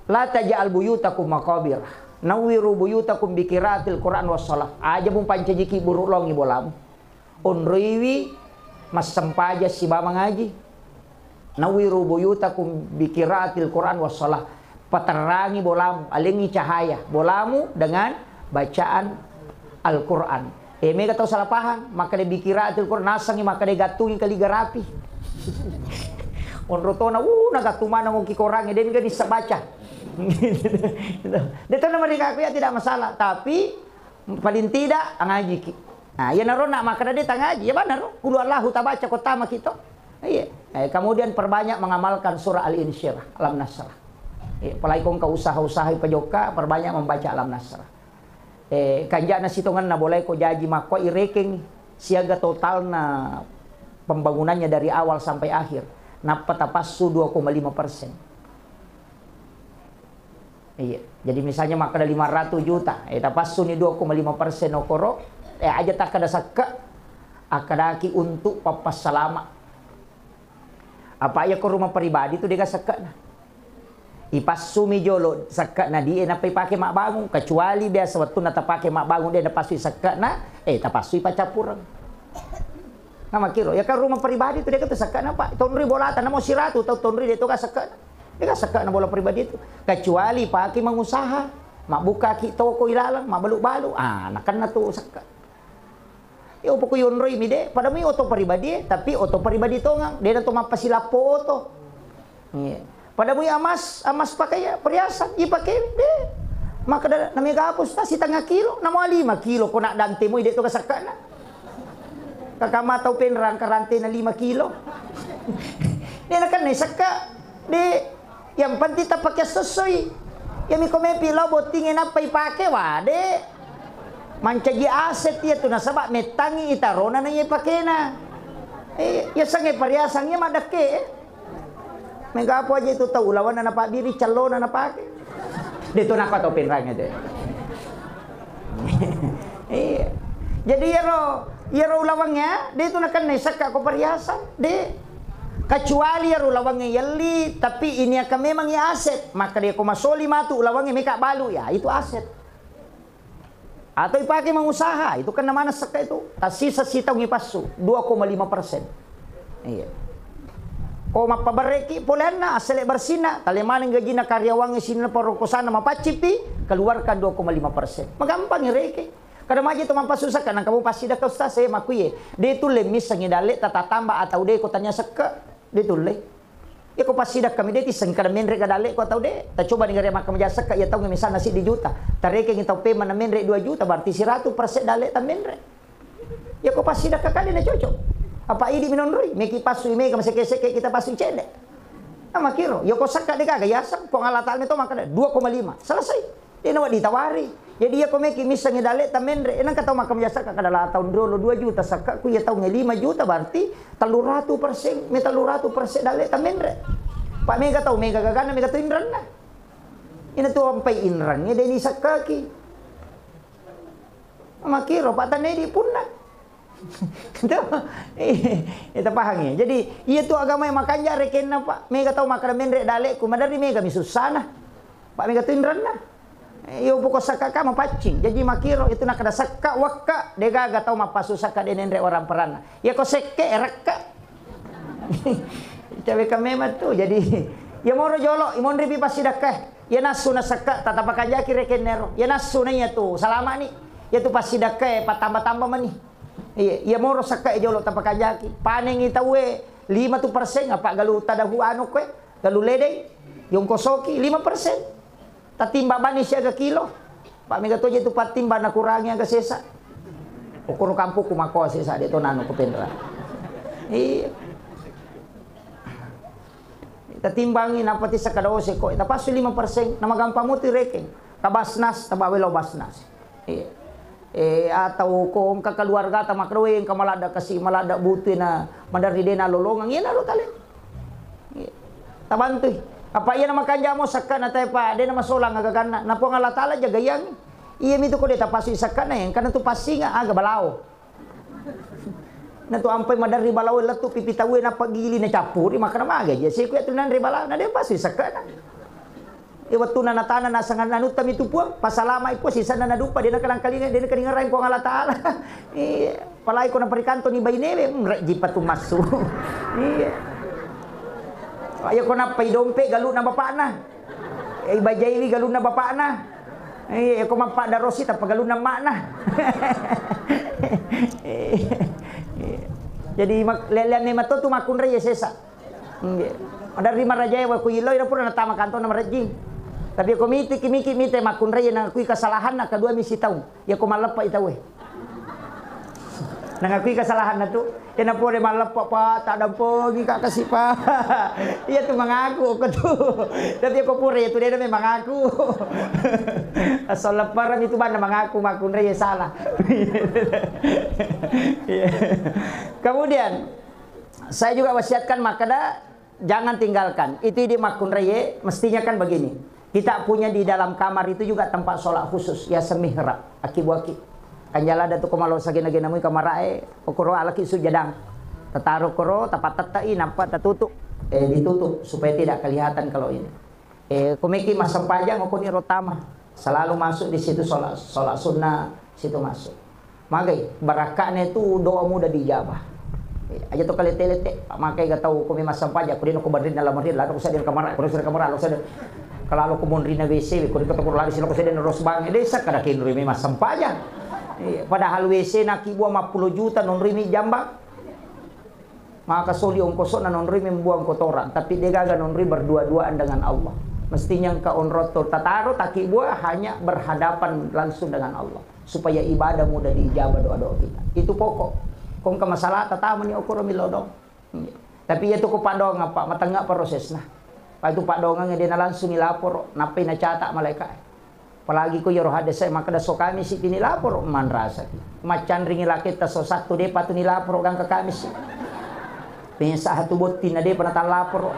la taj'al buyutakum maqabir. Nawiru buyutakum bikiratil Quran was shalah. Aja bung pancajiki buruk longi bolam. Onriwi mas sempaja si bama ngaji. Nawiru buyutakum bikiratil Quran was shalah. Paterangi bolamu, alingi cahaya bolamu dengan bacaan Al-Quran. Mega tahu salah paham, maka dia bikiratil Quran nasangi maka dia gatungi kaligarapi. Onrotona nagatumana mo kikorang dia enggak bisa baca. Dia tahu nama dia ya tidak masalah, tapi paling tidak ngaji. Nah, ya narona maka dia ngaji. Ya benar, qul Allahu tabaca kota kita. Iya. Kemudian perbanyak mengamalkan surah Al-Insyirah, Alam Nasrah. Apalagi kong usaha-usaha pajoka perbanyak membaca Alam Nasrah. Kanja na situngan na boleh ko jaji mako ireking siaga total na pembangunannya dari awal sampai akhir. Napatapasu 2,5%. Iya. Jadi misalnya maka ada 500 juta, tapasu ni 2,5% okoro, aja tak kada sakka akadaki untuk papas salama. Apa ya ke rumah pribadi tu dia sekat nah. Ipasumi jolo sekat na dia na pakai mak bangun kecuali biasa waktu na pakai mak bangun dia na pasui sekat na tapasui pacapurang. Nama kiro ya kan rumah pribadi tu dia kata sekat na pak tonri bolatan na mau siratu tau tonri dia tu ka sekat. Dia ka sekat na bola pribadi tu kecuali pakai mengusaha mak buka ki toko ilalang mak balu-balu nak kan na tu sekat. Ya upo ko yunroy mi de pada mi oto pribadi tapi oto pribadi tongang dia na tu mapasilapo oto. Yeah. Pada mo amas pakai ya perhiasan, ipakai deh. Maka dah nami gapos ta si tengah kilo, namo 5 kilo ko nak dante mo ide to kasaka na. Kakama tau penrang karante na 5 kilo. Dia nak kan saka. De yang penting ta pakai sesuai. Ya mi kome pilau botingin apa ipake wa de. Mancagi aset ya tu nasaba metangi itarona na ipake na. Ya sange perhiasan ya madake. Mega apa aja itu tahu lawan na pak diri calon na pakai. Dito na tau penrangnya deh. Jadi ya ro lawangnya, dito na kan saka ko perhiasan, de. Kecuali ya ro lawangnya yali, tapi ini akan memang ya aset, maka dia ko masoli matu lawangnya meka balu ya, itu aset. Atau dipakai mengusaha, itu kan namanya saka itu. Tasisa sitang ipasu 2,5%. Iya. O mapabareki polena asale bersina talemaning gaji na karyawangi sina parokosana mapacipi keluarkan 2,5%. Magampang ireke. Kada maji to mampasusah kana kamu pasti dah ustaz saya makuye. De tu lemis sangi dale tata tambah atau de ko tanya seka. De tu le. Ya ko pasti dah kami de tiseng kada menre kada dale ko atau de. Ta coba dengar makam jasa seka ya tahu misal nasi di juta. Tareke ngitau payment na menre 2 juta berarti 100% dale ta menre. Ya ko pasti dah kakade na cocok. Apa ini minonroi meki pasui meka maseke-seke kita pasui cedek. Nama kiro yo ko saka de kaga yasang ko ngalatal to maka 2,5 selesai. Dia nawa ditawari. Jadi ya ko meki misangi dale tamendre enang kata makam jasa kada la tahun dulu 2 juta saka ku ya tahun 5 juta berarti 300% me 300% dale tamendre. Pak mega tahu mega gagana mega tu indran na. Ina tu ampai indran ya deni saka ki. Nama kiro pak tanedi pun na. Itu paham ya. Jadi iya tu agama yang makan jare kena pak. Mega tahu makan menrek dalek ku madari mega misusana. Pak mega tu indranna. Iyo pokok sakaka mapacing. Jadi makiro itu nak ada sakka wakka dega ga tahu mapasu sakka denenrek orang perana. Ya ko sekke rakka. Cawe kamema tu jadi ya moro jolo imon ribi pasidakah. Ya nasu na sakka tata pakajaki rekenero. Ya nasu na ya tu salama ni. Ya tu pasidakah patambah-tambah mani. Iya moro saka jolo tapakajaki paneng itawe 5% apa galu tadahu anu kwe galu ledeng yung kosoki 5% tatimba bani siya ga kilo pak mega to tu patimba na kurangnya ga sesa ukuro kampo kumako sesa dito nano ko pendra iya tatimbangin apa ti sa kadose ko itapaso 5% na magampamuti rekeng tabasnas tabawelo basnas iya atau kung kakaluarga ta makrawing kamalada kasi malada buti na mandari din na lolongang yan alo tali tabantoy apa iya na makanja mo sakka na tayo pa di na masolang agagana na po nga latala jagayang iya mito ko di tapasoy sakka na yan kana to pasinga aga balao na to ampay madari balao lato pipitawi na pagili na chapuri makana maga jasi ko ito nan balao na di pasoy sakka na waktu na natana na sangan nanut kami tu puang pasalama ipo sisa na nadupa dia na kanang kalinga dia na kaningaray ko ang alatala palay ko na parikanto ni baynebe jipa tumaso ayo ko na paidompe galo na bapa na ibajayli galo na bapa na ko mapa da rosi ta pagalo na ma na jadi lelian ni mato tu makun reye sesa ada rima rajaya wa kuiloy na pura natama kanto na marajing. Tapi ako mite makun raya nang akui kesalahan na kedua misi tahu. Ya ko malapa itawe. Nang akui kesalahan na tu, ya na po de malapa pa tak ada po gi kakasi pa. Iya tu mengaku ko tu. Tapi ako pure itu dia memang mengaku. Asal leparan itu bana mengaku makun raya salah. Kemudian saya juga wasiatkan makada jangan tinggalkan. Itu di makun raya mestinya kan begini. Kita punya di dalam kamar itu juga tempat sholat khusus ya semihrab akibuaki kanjala datu komalo sagina-gina mu kamarae okoro alaki sujadang tataru koro tapat tatai nampak tatutuk ditutup supaya tidak kelihatan kalau ini. Kumiki mas sempajang aku ni rotama selalu masuk di situ sholat sunnah situ masuk. Magai barakahnya itu doa mudah dijabah. Aja tu kali telete makai gak tahu kumi mas sempajang aku ko berdiri dalam masjid lalu aku sadar kamar lalu sadar kalau aku munri na WC ko dito ko lari sila ko sadar ros bang desa kada kinri mas sempajang. Padahal WC na kibuah 50 juta non rimi jambang. Maka soli ongkoso na non rimi membuang kotoran tapi dia gagal non rimi berdua-duaan dengan Allah. Mestinya engkau onroto tataro takibua hanya berhadapan langsung dengan Allah supaya ibadah mudah diijabah doa-doa kita. Itu pokok. Kung ka masalah tataman ni okoro milodong. Tapi itu ko padong apa matanga prosesna. Pa itu padongan nga din na langsung ilapor napay na chata malaikat. Palagi ko yoro hadesay makadaso kami si pinilapor manrasa. Macan ring ilakit ta so sakto de patu nilapor gang ka kami si. Pensa hatubot tinade panatalapor.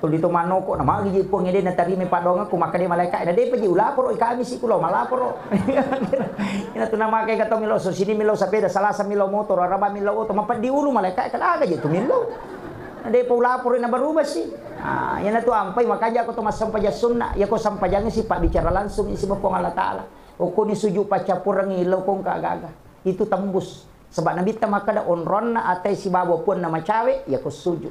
Tul dito manoko na magi po ngede na tarimi padongan ko makade malaikat na de pa ulapor kami si kulo malapor. Ina tu nama kay gato milo so sini milo sa peda salasa milo motor araba milo auto mapadi ulo malaikat kada gitu milo. Ade pa ulapor na barubas si. Yan na tu ampay makanya ako tumasampaja sunna ya ko sampajangin si Pak bicara langsung isi Bapong Allah Taala. O ko ni suju pacapurang ilaw kong kaagaga. Itu tembus. Sebab nabi ta makada onron na atay si babo pun na macawe ya ko suju.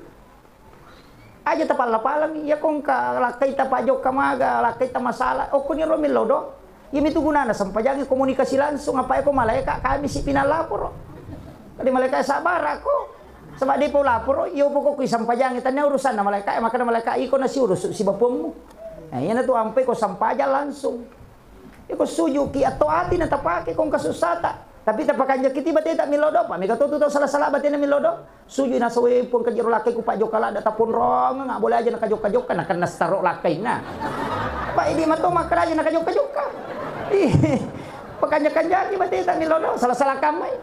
Aja tapal-palang ya kong ka lakay ta pajok kamaga lakay ta masalah o ko ni romil lodo yemi tu gunana sampajangin komunikasi langsung apa ko malaikat kami si pinalapor. Kadi malaikat sabar ako. Sebab dia pun lapor, iyo po ko sampajangin tanya urusan na malaikat maka na malaikat iko na si urus si bapom mo. Yan na tu ampay ko sampaja langsung. Iko suju ki ato ati na tapake kong kasusata. Tapi tapakanja kiti bate tak milodo pa. Mega tu salah-salah bate na milodo. Suju na sawe pun kajiro lakay ko pajok kala data pun rong nga boleh aja nakajok-kajok ka na staro lakay na. Pa idi mato makaraja nakajok-kajok ka. Pakanja-kanja ki bate tak milodo salah-salah kamay.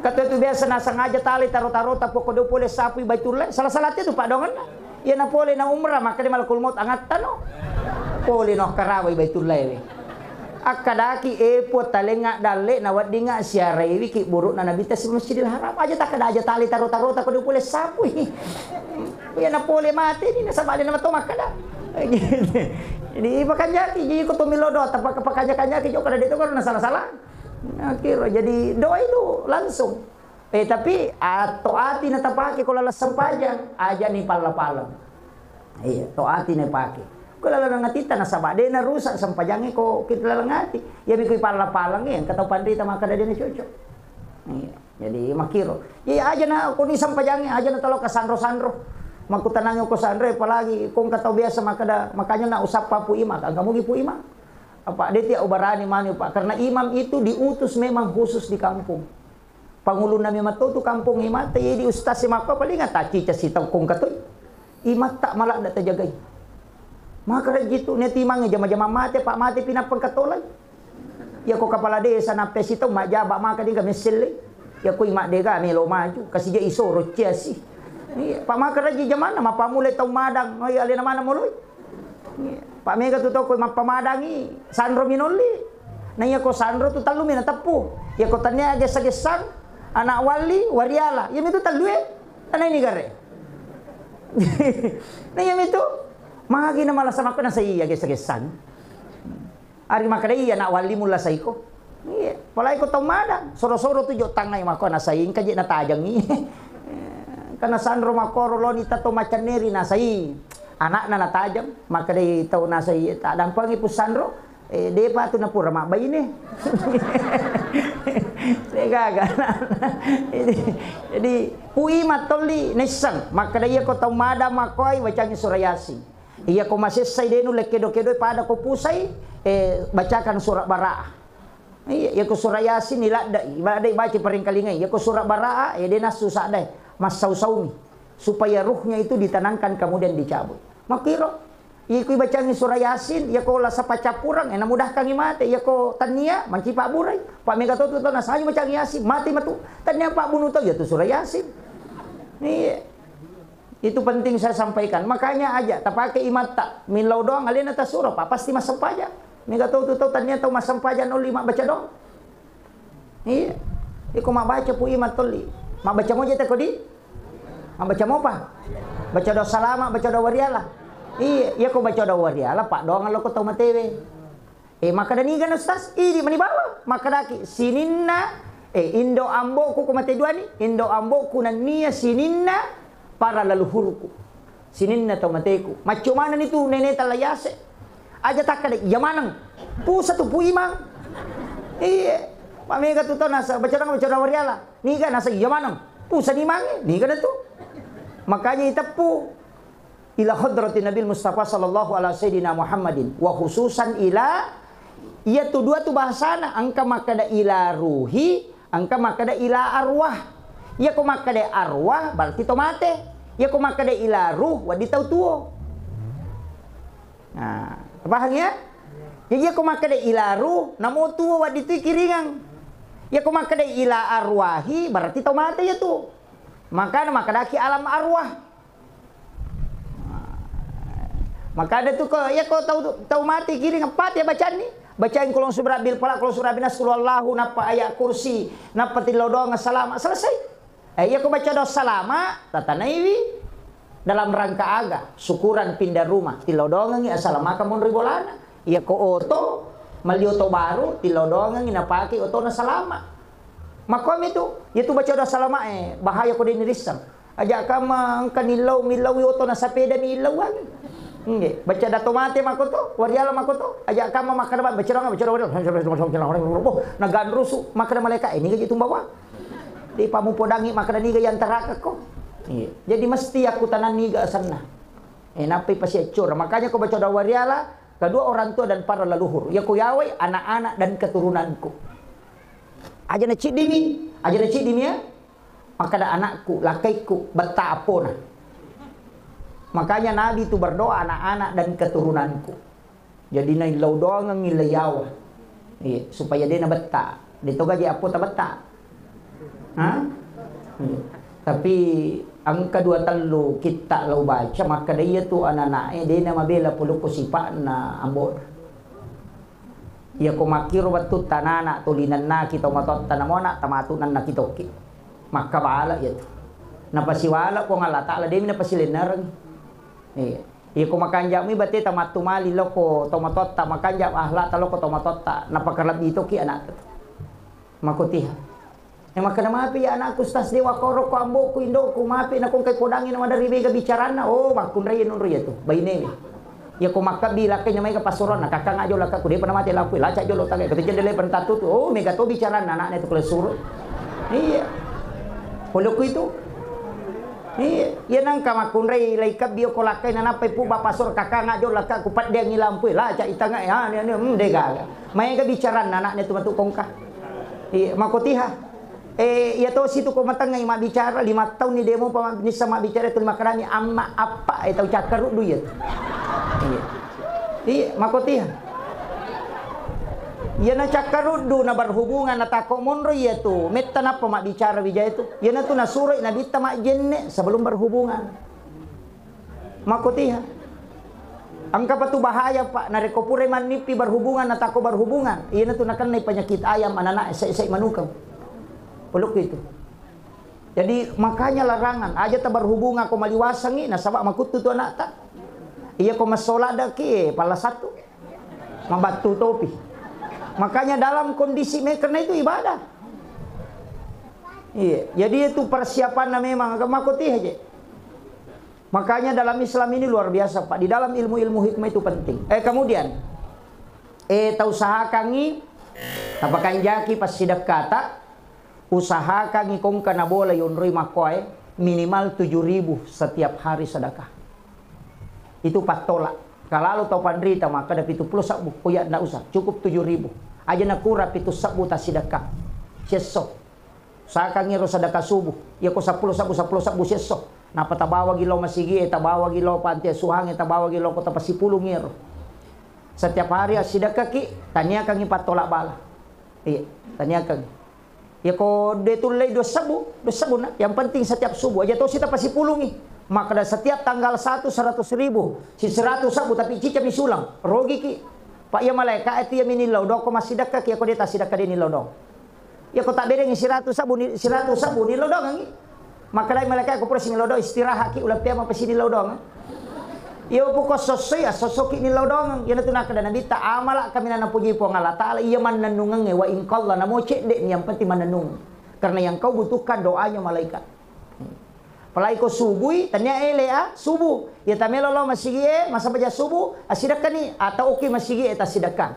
Kata itu biasa na sengaja tali taro-taro tapo ko do pole sapi baitullah. Salah-salah itu Pak dongan na. Ya na pole na umrah maka di malakul maut angat tano. Pole no karaway baitullah. Akadaki epo talenga dale na wadinga siarai ki buruk na nabita si Masjidil Haram aja tak ada aja tali taro-taro tak do pole sapi. Ya na pole mati ni na sabali na mato makada. Jadi pakanja jadi ko tumilodo tapak pakanja-kanja ki jo kada dito ko na salah-salah. Akhirnya jadi doa itu langsung. Tapi toati na tapake ko lalas sampajang aja ni pala-palang. Iya, toati na pake. Ko lala ngatita na sabade na rusak sampajangi ko kita lalangati. Ya bi ko pala-palang yan kataw pandita makada din cocok. Iya, jadi makiro. Iya aja na ko ni sampajangi aja na talo ka sandro-sandro. Magkutanang ko sandro palagi kung kataw biasa makanya na usap pa pu ima kag mo gi pu ima. Apa dia tiap ubarani mani Pak karena imam itu diutus memang khusus di kampung. Pangulo na mato tu kampung imat tay di ustaz si mako paling ngata cica si kung katoy. Imat tak malak da tajagay. Maka gitu ne timang jama-jama mate Pak mate pinapangkatolan. Ya ko kepala desa na pesito majaba maka di kamisel. Ya ko imak dega melo maju kasih dia isoro ciasi. Pak maka raji jamana mapamulay taw madang ay alina mana muloy. Pak Mega tu tahu ko mapamadangi Sandro Minoli. Nanya ko Sandro tu talu mina tapu. Ya ko tanya gesang anak wali wariala. Ya itu talu Ana ini gare. Nanya itu magi na malas sama ko na sa iya gesang. Ari makadai anak wali mula sa iko. Iya, palay ko taw madang. Soro-soro tu jo tangay mako na sa in kaji na tajang ni. Kana Sandro makoro loni tato macaneri na sa anak na natajam maka day tao nasa tak dampang ipu Sandro de pa tu na pura mak bayi ni. Gagal. Jadi pui matoli nesang maka day ko tau mada makoy bacangi surah Yasin. Iya ko masesay denu lekedo-kedo pada ko pusay bacakan surat Baraah. Iya ko surah Yasin nilada ibaday baca paring kalingay. Iya ko surah Baraah de nasu sadai mas sausawmi supaya ruhnya itu ditanangkan kemudian dicabut. Makiro, iku bacangi surah Yasin, ya ko lasa pacapurang, na mudah kang imate, ya ko tania, manci Pak Buray, Pak Mega to nasanyo bacangi Yasin, mati matu, tania Pak Bunuto, ya tu surah Yasin. Nih, itu penting saya sampaikan. Makanya aja, tapake imat tak, milau doang, alin atas surah, Pak, pasti masam paja. Mega to tania tau masam paja no lima baca dong. Iya, iku mak baca pu imat toli, mak baca mo jeta ko di. baca mau apa? Baca doa salama, baca doa wariala. Iya, ya kau baca doa wariala, pak doang lo kau tahu matewe. Maka dan ikan ustaz, ini mani bawa. Maka daki sininna, indo amboku ku mate dua ni, indo amboku nan nia sininna para leluhurku. Sininna tahu mateku. Macam mana ni tu nenek talayase? Aja tak ada yamanang. Pusat tu pu imang. Iya. Pamega tu tahu nasa baca doa wariala. Ni kan nasa yamanang. Pusat imang ni kan tu. Makanya itapu ila hadratin Nabi Mustafa sallallahu alaihi wasallam Muhammadin wa khususan ila ia tu dua tu bahasana angka makada ila ruhi angka makada ila arwah ia ko makada arwah berarti to mate ia ko makada ila ruh wa ditau tuo nah paham ya ia ko makada ila ruh namo tuo wa ditu kiringang ia ko makada ila arwahi berarti to mate ya tu makana makada ki alam arwah maka ada tu kau ya kau tahu mati kiri ngepat ya bacaan ni bacain kulon surabil palak kulon surabinas kulullahu napa ayat kursi napa tilodo ngasalama selesai ya kau baca doa salama tatanaiwi dalam rangka aga syukuran pindah rumah tilodo ngi asalamaka mun ribolana ya kau oto malioto baru tilodo ngi napaki oto na salama makom itu ya tu baca doa salama bahaya kau dinirisam aja kama kanilau milau oto na sapeda milau nggih, baca dato mate makoto, wariala makoto, ajak kamu makan dapat baca orang nagan rusu makan malaikat ini gaji tumbawa. Di pamu podangi makan niga yang teraka kok. Nggih. Jadi mesti aku tanan niga sana. Napi pasti acur. Makanya aku baca dawa wariala kedua orang tua dan para leluhur. Ya ku yawai anak-anak dan keturunanku. Aja na cidimi, ya. Maka ada anakku, lakaiku, betapona. Makanya Nabi itu berdoa anak-anak dan keturunanku. Jadi nai lau doa ngilayawa. Supaya dia na beta. Dito gaji apo ta beta. Tapi ang kedua telu kita lau baca maka dia tu anak-anak dia na mabela puluh sipa na ambon. Ya ko makiro batu tanana tulinan na kita matot tanamona tamatunan na kitoki. Maka bala ya tu. Napasiwala ko nga lata dia na pasilenar. Iya ko makanjak mi bate tamat tumali loko tomatot ta makanjak ahla ta loko tomatot ta napakarlab dito ki anak makutiha makana mapi ya anak ustaz dewa koro ko ambo ko indo ko mapi na kung kay kodangin na dari bega bicarana makun rayen nun riya to bayne ya ko makabi lakay na may kapasuron nakakanga jo lakay ko di pa na mati lakoy laca jo lo tagay kati dele pantatu to mega to bicarana anak neto klesur iya polo ko ito yan ang kamakunray laikab biyo ko lakay na napay po bapasor kakanga jo lakay kupat dia ngilampu laca itanga dega may ka bicaran na neto matukong ka makutiha ya to situ ko matangay mabicara 5 tahun ni demo pa ni sa mabicara ito makarami amma apa itaw cakaru duyet makutiha yan na cakarudo na berhubungan na tako monro ya tu metta na pa mabicara bijaya itu yan na tu nasuroy na bita majenne sebelum berhubungan makutiha ang kapatu bahaya pak na rekopure manipi berhubungan na tako berhubungan yan na tu nakanay penyakit ayam anak isa manukam peluk itu jadi makanya larangan aja ta berhubungan ko maliwasangi nasaba makutu tu anak ta iya ko masolada ki pala satu mabatu topi. Makanya dalam kondisi karena itu ibadah. Iya, jadi itu persiapan memang makuti aja. Makanya dalam Islam ini luar biasa Pak. Di dalam ilmu-ilmu hikmah itu penting. Kemudian usaha kangi apakah jaki pas sidak kata usaha kangi kong kana bola yonroi makoy minimal 7.000 setiap hari sedekah. Itu patolak. Kalau tau pandrita maka ada 70 sabu kuya ndak usah cukup 7.000 aja na kura pitu sabu ta sedekah seso saka ngiro sedekah subuh ya ko 10 sabu seso na patabawa gilo masigi tabawa gilo panti suhang tabawa gilo ko ta 10 ngiro setiap hari sedekah ki tania kang ipatolak bala tania kang ya ko detulay 2 sabu na yang penting setiap subuh aja to sita pa 10 ngi maka setiap tanggal 1 100.000 si 100 sabu tapi cica misulang rogi ki pak ya malaikat itu ya minilau do ko masidaka ki ako dita sidaka din nilau do ya ko tak beda ngi 100 sabu nilau do ngi Maka dai malaikat ko pura similodo istirahat ki ulah pia mapasi ni lodong. Iyo po ko sosoy sosok ni lodong yan na kada nabi ta amala kami na napuji po ng Allah Ta'ala iya man nanungang wa in qalla na mo cek de yang penting mananung karena yang kau butuhkan doanya malaikat. Palai ko subuh tanya subuh ya tamelo lo masigi masa baca subuh asidakan ni atau oke masigi eta sidakan.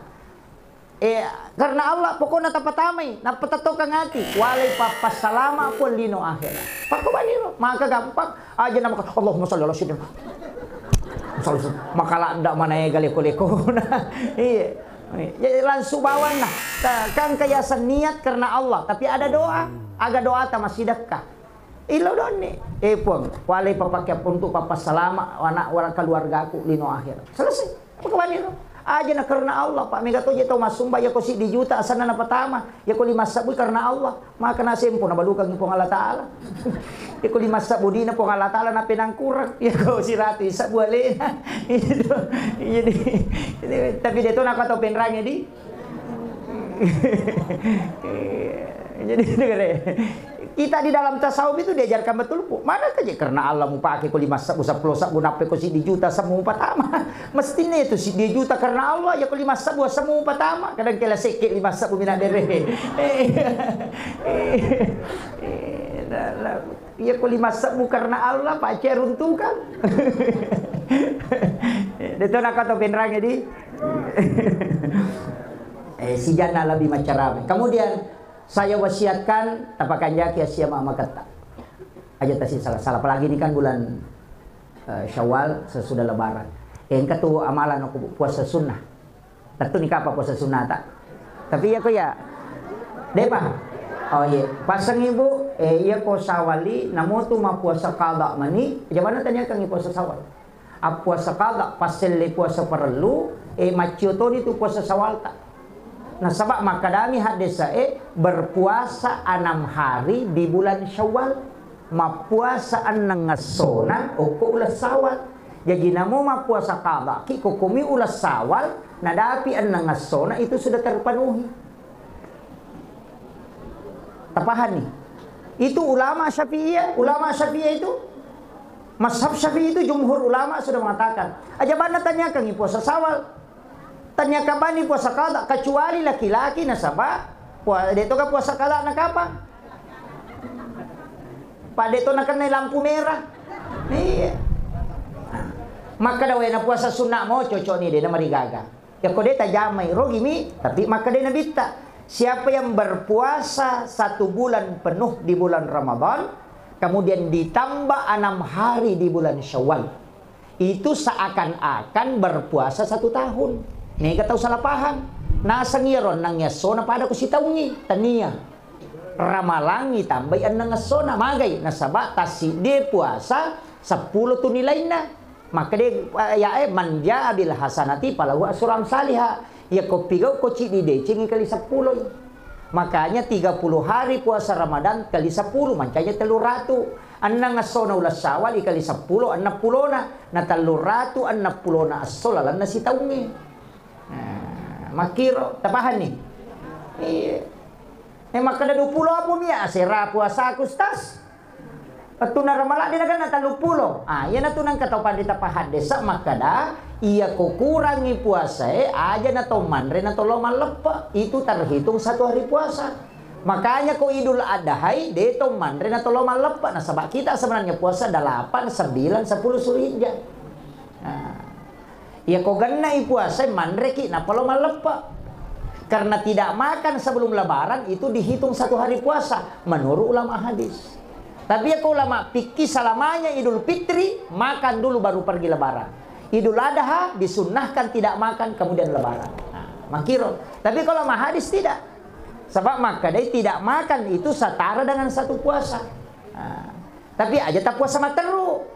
Karena Allah pokoknya tapatamay napatato kang ati walay papasalama po lino akhirat. Pakubaniro maka gampang aja nama Allahumma shalli ala sayyidina makala ndak mana ya galeko-leko. Iya. Langsung bawa nah. Kan kayasan niat karena Allah, tapi ada doa. Aga doa ta masih dekat. Ilo doni. Puang, walay papakai untuk papa selama anak orang keluarga aku lino akhir. Selesai. Pakawan itu. Aja na karena Allah, Pak Mega to jeto masumba ya ko si di juta asana na patama. Ya ko 5 sabu karena Allah. Maka na sempo na balukang ipong Allah Ta'ala. Ya ko 5 sabu di na pong Allah Ta'ala na pinangkurang. Ya ko si rati sabu alena. Jadi tapi dito na ko to penrangnya di. Jadi dengar ya. Kita di dalam tasawuf itu diajarkan betul bu. Mana saja karena Allah mau pakai ko 5 sabu 10 sabu nape ko si di juta sabu patama. Mestinya itu si di juta karena Allah ya ko 5 sabu sabu patama. Kadang kala sekit 5 sabu mina dere. Ya ko 5 sabu karena Allah Pak ceruntukan. Dito na kato penrangnya di. Si jana lebih macam. Kemudian saya wasiatkan tapakan jaki asia mama kata aja tasi salah apalagi ini kan bulan Syawal sesudah lebaran yang ketu amalan aku puasa sunnah tentu nikah apa puasa sunnah tak tapi ya ko ya depa oh iya pasang ibu iya ko sawali namo tu ma puasa qada mani jabana tanya kang puasa sawal puasa qada pasel puasa perlu macio to itu puasa sawal tak. Nah sabak makadami hadis berpuasa 6 hari di bulan Syawal, mapuasa 6 ngasonan oko ulas sawal. Jadi namo mapuasa qada ki kokumi ulas sawal nadapi 6 ngasona itu sudah terpenuhi. Tapahan nih. Itu ulama Syafi'iyah itu mazhab Syafi'i itu jumhur ulama sudah mengatakan. Aja bana tanya kang puasa sawal. Tanya kapan nih puasa qada kecuali laki-laki nasabah deto ka puasa qada na kapan pa deto na kanay lampu merah iya maka daw na puasa sunnah mo cocok ni de na marigaga ya ko deta jamay rogimi tapi maka de nabita siapa yang berpuasa 1 bulan penuh di bulan Ramadan kemudian ditambah 6 hari di bulan Syawal itu seakan-akan berpuasa 1 tahun. Nih kata salah paham. Nasa ngiron nang yaso na pada ko si taungi tania. Ramalangi tambay an nang yaso na magay nasaba tasi de puasa 10 tu nilai na. Maka de manja bil hasanati palahu asram salihah. Ya ko pigaw ko ci di decing kali 10. Makanya 30 hari puasa Ramadan kali 10 mancanya 300. Annang asona ulas sawal kali 10 60 na 360 na asolalan na si taungi. Makiro tapahan nih. Maka ada 20 apa niya sera puasa kustas. Patuna ramala din kan na 30. Yan na tunang katapan di tapahan desa makada iya ko kurangi puasa aja na to manre na to malepa itu terhitung 1 hari puasa. Makanya ko Idul Adha deto manre na to malepa na sabak kita sebenarnya puasa 8 9 10 Zulhijjah. Ya kau ganai puasa manreki na palo malepa karena tidak makan sebelum lebaran itu dihitung 1 hari puasa menurut ulama hadis. Tapi ya kau ulama fikih selamanya Idul Fitri makan dulu baru pergi lebaran. Idul Adha disunnahkan tidak makan kemudian lebaran. Makiro. Tapi kalau ulama hadis tidak. Sebab maka dia tidak makan itu setara dengan 1 puasa. Tapi aja tak puasa materu.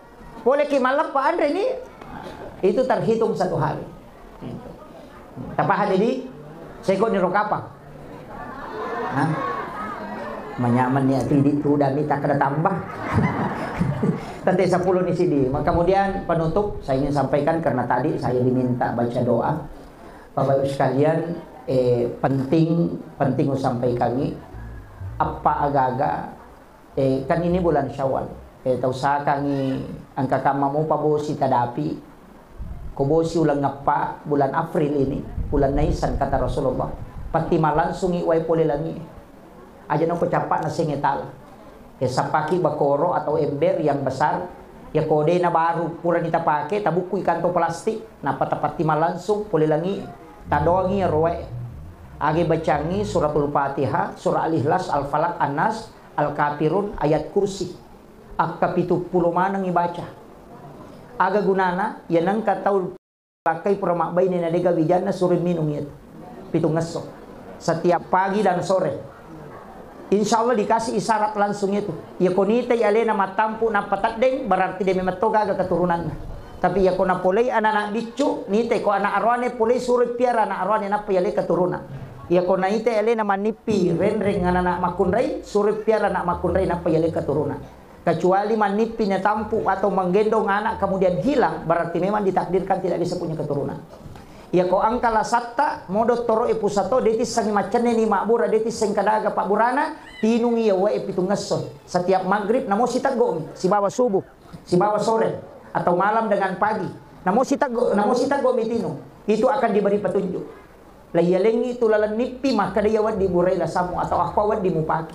Boleh ki malepa andre nih. Itu terhitung 1 hari. Tapahan ini, saya kok nirok apa? Menyaman ya tidak udah minta kena tambah. Tadi 10 di sini. Kemudian penutup saya ingin sampaikan karena tadi saya diminta baca doa. Bapak Ibu sekalian, penting sampaikan ini apa agak-agak kan ini bulan Syawal. Tausakan ang kakamamu pabosi tadapi. Kubosi ulang ngapa bulan April ini, bulan Nisan kata Rasulullah. Pati malansung iway puli langi. Aja nang kucapak na singital. Sapaki bakoro atau ember yang besar. Ya kode na baru pura kita pakai tabuku kanto plastik. Na patapati malansung puli langi. Tadoangi roe. Agi bacangi suratul Fatihah, surah Al-Ikhlas, Al-Falaq, An-Nas, Al-Kafirun, ayat kursi. Akka 70 manang ibaca. Aga gunana, yan ang kataw lakay pura makbay ni nadiga bijan na surin minum yun. Pitong ngasok. Setiap pagi dan sore. Insya Allah dikasih isyarat langsung itu. Ya konita yale na matampu na patadeng, berarti dia mematoga aga keturunan. Tapi ya kona polay anak bicu, nite ko anak arwane polay surit piara anak arwane na payale keturunan. Ya kona ite yale na manipi, renring anak makunray, surit piara anak makunray na payale keturunan. Kecuali manipi na tampu atau menggendong anak kemudian hilang, berarti memang ditakdirkan tidak bisa punya keturunan. Ya ko angka lasatta modot toro ipusato detis sangi macane ni makbura detis sing kadaga pak burana tinungi ya wae pitung ngeson. Setiap maghrib namo sitago si bawa subuh, si bawa sore atau malam dengan pagi. Namo sitago mitino. Itu akan diberi petunjuk. La yalengi tulalan nipi maka dia wad diburai la samu atau akwa wad dimupaki.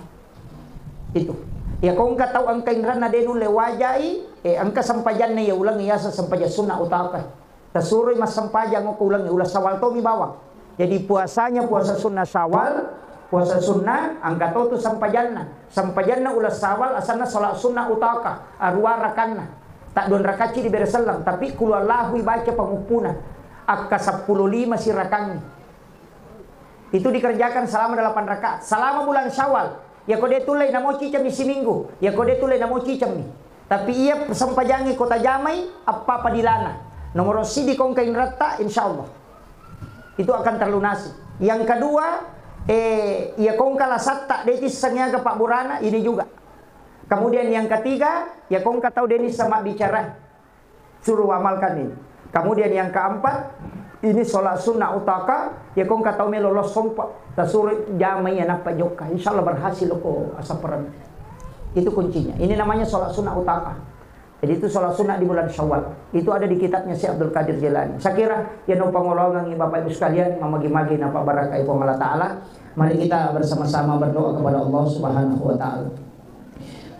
Itu. Ya kung kataw ang kainran na denu lewajai angka sampajan na ya ulang iya sa sampajan sunnah utaka. Tasuroy mas sampajan ko ulang ulas sawal to mi bawang. Jadi puasanya puasa sunnah Syawal, puasa sunnah angka to sampajan na ulas sawal asana salat sunnah utaka arwa rakanna. Tak don rakaci di bereselang tapi kulallahu baca pengupunan. Akka 15 si rakannya. Itu dikerjakan selama 8 rakaat. Selama bulan Syawal. Ya kode tulay na mo cicam ni siminggu. Ya kode tulay na mo cicam ni. Tapi ia sampajangi kota jamai apa padilana. Nomor si di kongkain rata insyaallah. Itu akan terlunasi. Yang kedua, ia kongkala satta detis sanyaga Pak Burana ini juga. Kemudian yang ketiga, ya kongka tahu denis sama bicara. Suruh amalkan ini. Kemudian yang keempat, ini sholat sunnah utaka, ya kongka tahu melolos sompa. Tasuri jamai anak Pak Joka. Insyaallah berhasil kok asaperan. Itu kuncinya. Ini namanya sholat sunnah utaka. Jadi itu sholat sunnah di bulan Syawal. Itu ada di kitabnya Syekh Abdul Qadir Jilani. Saya kira ya numpang ngolongan Bapak Ibu sekalian, mamagi-magi napa barakah ibu Allah Ta'ala. Mari kita bersama-sama berdoa kepada Allah Subhanahu wa taala.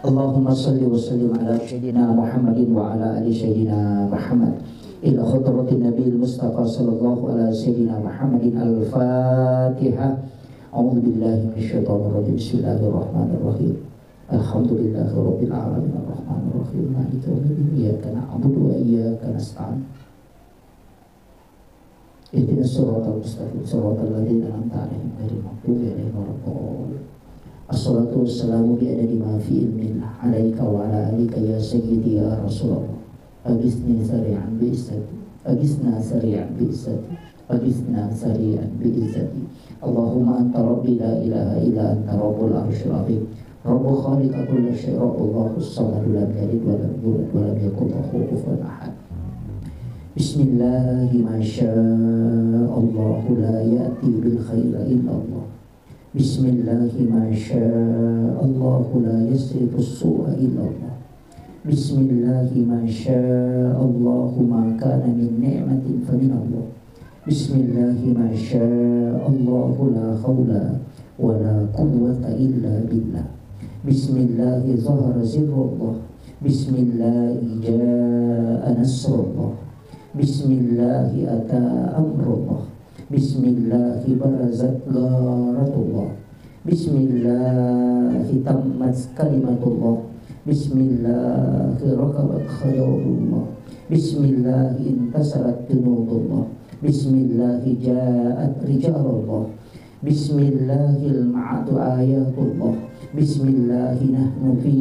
Allahumma salli wa sallim ala sayyidina Muhammadin wa ala ali sayyidina Muhammad. Ila khutratin Nabi Mustafa sallallahu ala sayyidina Muhammadin al-Fatihah. A'udzu billahi minasyaitonir rajim. Bismillahirrahmanirrahim. Alhamdulillahi rabbil alamin arrahmanir rahim maliki yaumiddin iyyaka na'budu wa iyyaka nasta'in. Ihdinas siratal mustaqim siratal ladzina an'amta 'alaihim ghairil maghdubi 'alaihim waladdallin. Assalatu wassalamu bi'adadi ma fi ilmillah 'alaika wa 'ala alika ya sayyidi ya Rasulullah. Agisni sari'an bi'izzati. Agisna sari'an bi'izzati. Agisna sari'an bi'izzati. Allahumma anta rabbi la ilaha illa anta rabbul arsyil 'azim. Rabbu khaliqa kulli syai' Rabbus samad lam yalid wa lam yulad wa lam yakul lahu kufuwan ahad. Bismillahi ma sya'allahu la ya'ti bil khairi illa Allah. Bismillahi ma sya'allahu la yasrifu as-su'a illa Allah. Bismillahi ma sya'allahu ma kana min ni'matin fa min Allah. Bismillahi ma sya'allahu la hawla wa la quwwata illa billah. Bismillahi zahara zirrullah. Bismillahi ja'a nasrullah. Bismillahi ata amrullah. Bismillahi barazat gharatullah. Bismillahi tammat kalimatullah. Bismillahi rakabat khayrullah. Bismillahi intasarat junudullah. Bismillahi ja'at rijalullah. Bismillahil ma'atu ayatullah. Bismillahi nahnu fi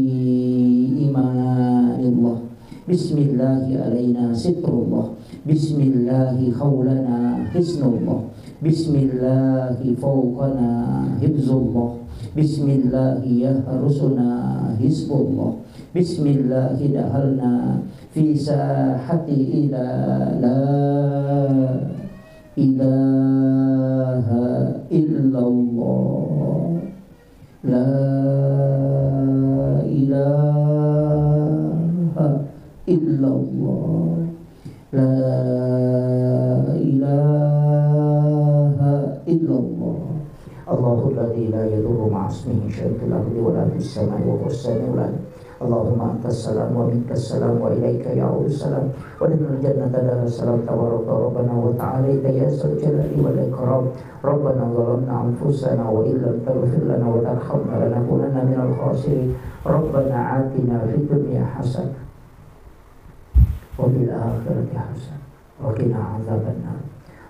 imanillah. Bismillahi alaina sitrullah. Bismillahi khawlana hisnullah. Bismillahi fawqana hibzullah. Bismillahi yahrusuna hisbullah. Bismillahi dahalna fi sahati ila la ilaha illallah. La Allahu alladzi la yadurru ma'a ismihi syai'un fil ardi wa la fis samai wa huwas samiul alim. Allahumma antas salam wa minkas salam wa ilaika ya'udus salam wa dinul jannata daras salam tabaraka rabbana wa ta'ala ya zal jalali wal ikram. Rabbana zalamna anfusana wa illam taghfir lana wa tarhamna lanakunanna minal khasirin. Rabbana atina fid dunya hasanah wa fil akhirati hasanah wa qina adzabannar.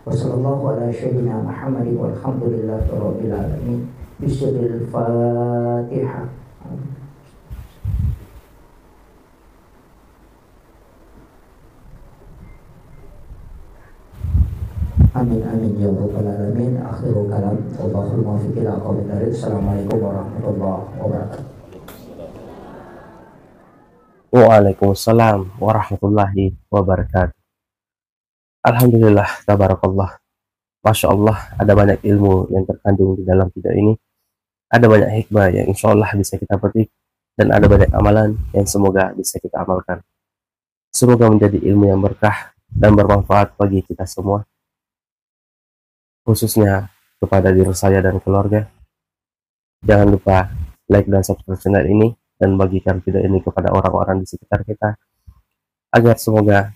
Wa sallallahu ala sayyidina Muhammadin walhamdulillahi rabbil alamin. Bismillahil Fatihah. Amin amin ya rabbal alamin. Akhirul kalam wallahul muwaffiq ila aqwamit thariq. Assalamualaikum warahmatullahi wabarakatuh. Waalaikumsalam warahmatullahi wabarakatuh. Alhamdulillah, tabarakallah. Masya Allah, ada banyak ilmu yang terkandung di dalam video ini. Ada banyak hikmah yang insya Allah bisa kita petik. Dan ada banyak amalan yang semoga bisa kita amalkan. Semoga menjadi ilmu yang berkah dan bermanfaat bagi kita semua. Khususnya kepada diri saya dan keluarga. Jangan lupa like dan subscribe channel ini dan bagikan video ini kepada orang-orang di sekitar kita agar semoga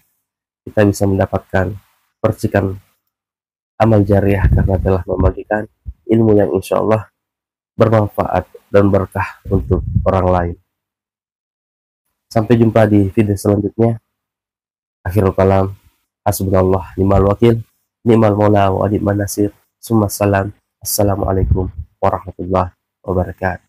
kita bisa mendapatkan percikan amal jariah karena telah membagikan ilmu yang insya Allah bermanfaat dan berkah untuk orang lain. Sampai jumpa di video selanjutnya. Akhirul kalam, hasbunallah ni'mal wakil, ni'mal maula wa ni'man nasir. Summa salam. Assalamualaikum warahmatullahi wabarakatuh.